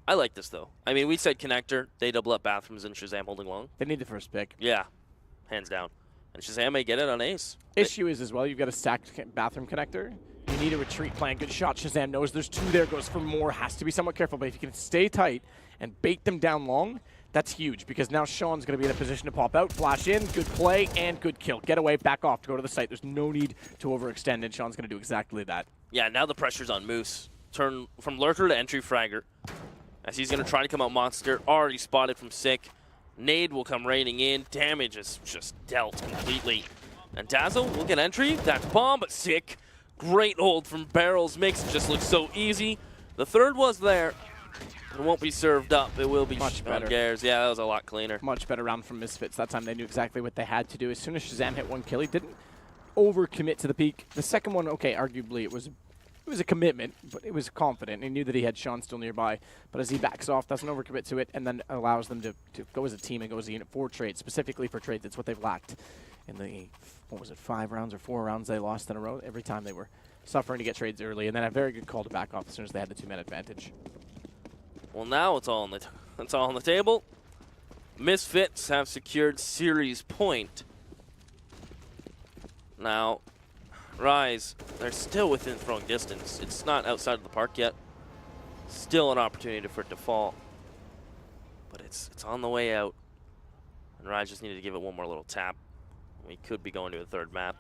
I like this, though. I mean, we said connector. They double up bathrooms and Shazam holding long. They need the first pick. Yeah, hands down. And Shazam may get it on ace. Issue is as well, you've got a stacked bathroom connector. You need a retreat plan. Good shot. Shazam knows there's 2 there, goes for more. Has to be somewhat careful, but if you can stay tight and bait them down long, that's huge because now Sean's going to be in a position to pop out, flash in, good play, and good kill. Get away, back off to go to the site. There's no need to overextend, and Sean's going to do exactly that. Yeah, now the pressure's on Moose. Turn from lurker to entry fragger. As he's going to try to come out monster. Already spotted from Sick. Nade will come raining in. Damage is just dealt completely. And Dazzle will get entry. That's bomb, but Sick. Great hold from Barrels. Makes it just look so easy. The third was there. It won't be served up. It will be much better. Gares. Yeah, that was a lot cleaner. Much better round from Misfits. That time they knew exactly what they had to do. As soon as Shazam hit 1 kill, he didn't overcommit to the peak. The second one, okay, arguably it was a commitment, but it was confident. He knew that he had Sean still nearby. But as he backs off, doesn't overcommit to it, and then allows them to go as a team and go as a unit for trades, specifically for trades. It's what they've lacked in the, what was it, 5 rounds or 4 rounds they lost in a row. Every time they were suffering to get trades early, and then a very good call to back off as soon as they had the 2-man advantage. Well, now it's all on the table. Misfits have secured series point. Now, Rise, they're still within throwing distance. It's not outside of the park yet. Still an opportunity for it to fall. But it's on the way out. And Rise just needed to give it one more little tap. We could be going to a third map.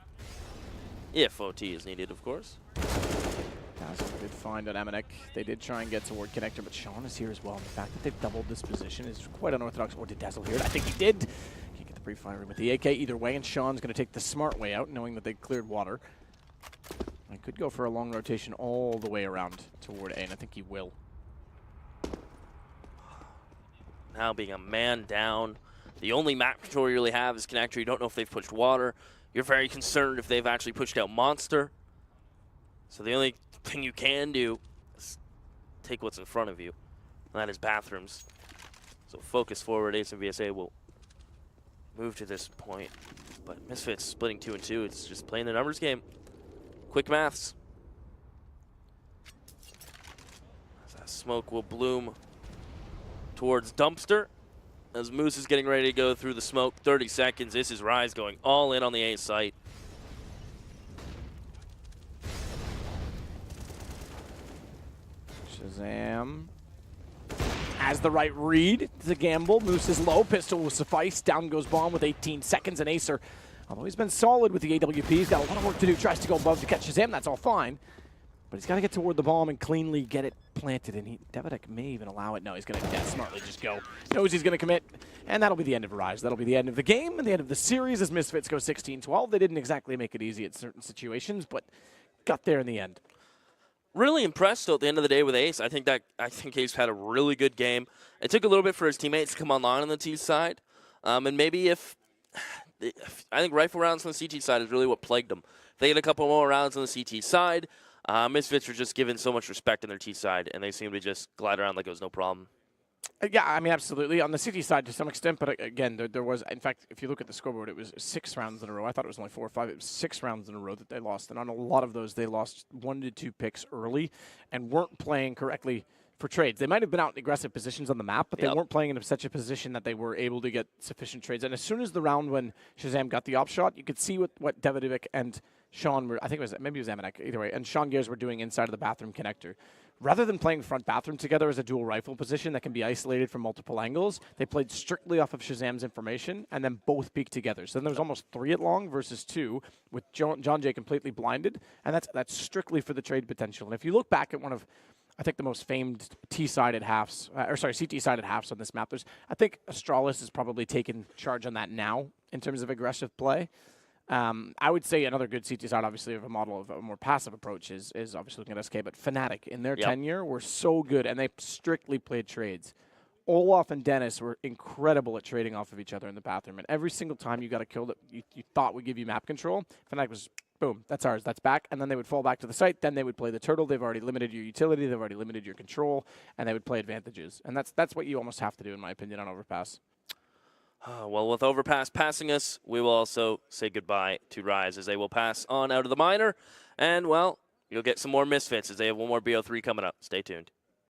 If OT is needed, of course. That's a good find on Amanek. They did try and get toward connector, but Sean is here as well. And the fact that they've doubled this position is quite unorthodox. Or did Dazzle hear it? I think he did. Can't get the pre-fire with the AK either way, and Sean's going to take the smart way out, knowing that they cleared water. I could go for a long rotation all the way around toward A, and I think he will. Now being a man down. The only map control you really have is connector. You don't know if they've pushed water. You're very concerned if they've actually pushed out monster. So the only thing you can do is take what's in front of you, and that is bathrooms. So focus forward. Ace and VSA will move to this point. But Misfits splitting 2 and 2. It's just playing the numbers game. Quick maths. As that smoke will bloom towards dumpster. As Moose is getting ready to go through the smoke. 30 seconds. This is Rise going all in on the A site. Shazam has the right read. It's a gamble. Moose is low. Pistol will suffice. Down goes Bomb with 18 seconds. And Acer, although he's been solid with the AWP, he's got a lot of work to do. Tries to go above to catch Shazam. That's all fine. But he's got to get toward the bomb and cleanly get it planted. And Devitek may even allow it. No, he's going to smartly just go. Knows he's going to commit. And that'll be the end of Rise. That'll be the end of the game and the end of the series as Misfits go 16-12. They didn't exactly make it easy at certain situations, but got there in the end. Really impressed though, at the end of the day with Ace. I think Ace had a really good game. It took a little bit for his teammates to come online on the T side. And maybe if I think rifle rounds on the CT side is really what plagued them. If they get a couple more rounds on the CT side, Misfits were just given so much respect on their T side, and they seemed to just glide around like it was no problem. Yeah, I mean, absolutely. On the City side to some extent, but again, there was, in fact, if you look at the scoreboard, it was 6 rounds in a row. I thought it was only 4 or 5. It was 6 rounds in a row that they lost, and on a lot of those, they lost 1 to 2 picks early and weren't playing correctly for trades. They might have been out in aggressive positions on the map, but they weren't playing in such a position that they were able to get sufficient trades. And as soon as the round when Shazam got the op shot, you could see what Devitek and Sean were, I think it was, maybe it was Amanek, either way, and Sean Gears were doing inside of the bathroom connector. Rather than playing front bathroom together as a dual rifle position that can be isolated from multiple angles, they played strictly off of Shazam's information and then both peaked together. So then there was almost 3 at long versus 2 with John Jay completely blinded, and that's strictly for the trade potential. And if you look back at one of, I think, the most famed T-sided halves, CT-sided halves on this map, I think Astralis has probably taken charge on that now in terms of aggressive play. I would say another good CT side, obviously, of a model of a more passive approach is obviously looking at SK, but Fnatic in their tenure were so good, and they strictly played trades. Olaf and Dennis were incredible at trading off of each other in the bathroom, and every single time you got a kill that you thought would give you map control, Fnatic was, boom, that's ours, that's back, and then they would fall back to the site, then they would play the turtle, they've already limited your utility, they've already limited your control, and they would play advantages. And that's what you almost have to do, in my opinion, on Overpass. Well, with Overpass passing us, we will also say goodbye to Rise as they will pass on out of the minor. And, well, you'll get some more Misfits as they have one more BO3 coming up. Stay tuned.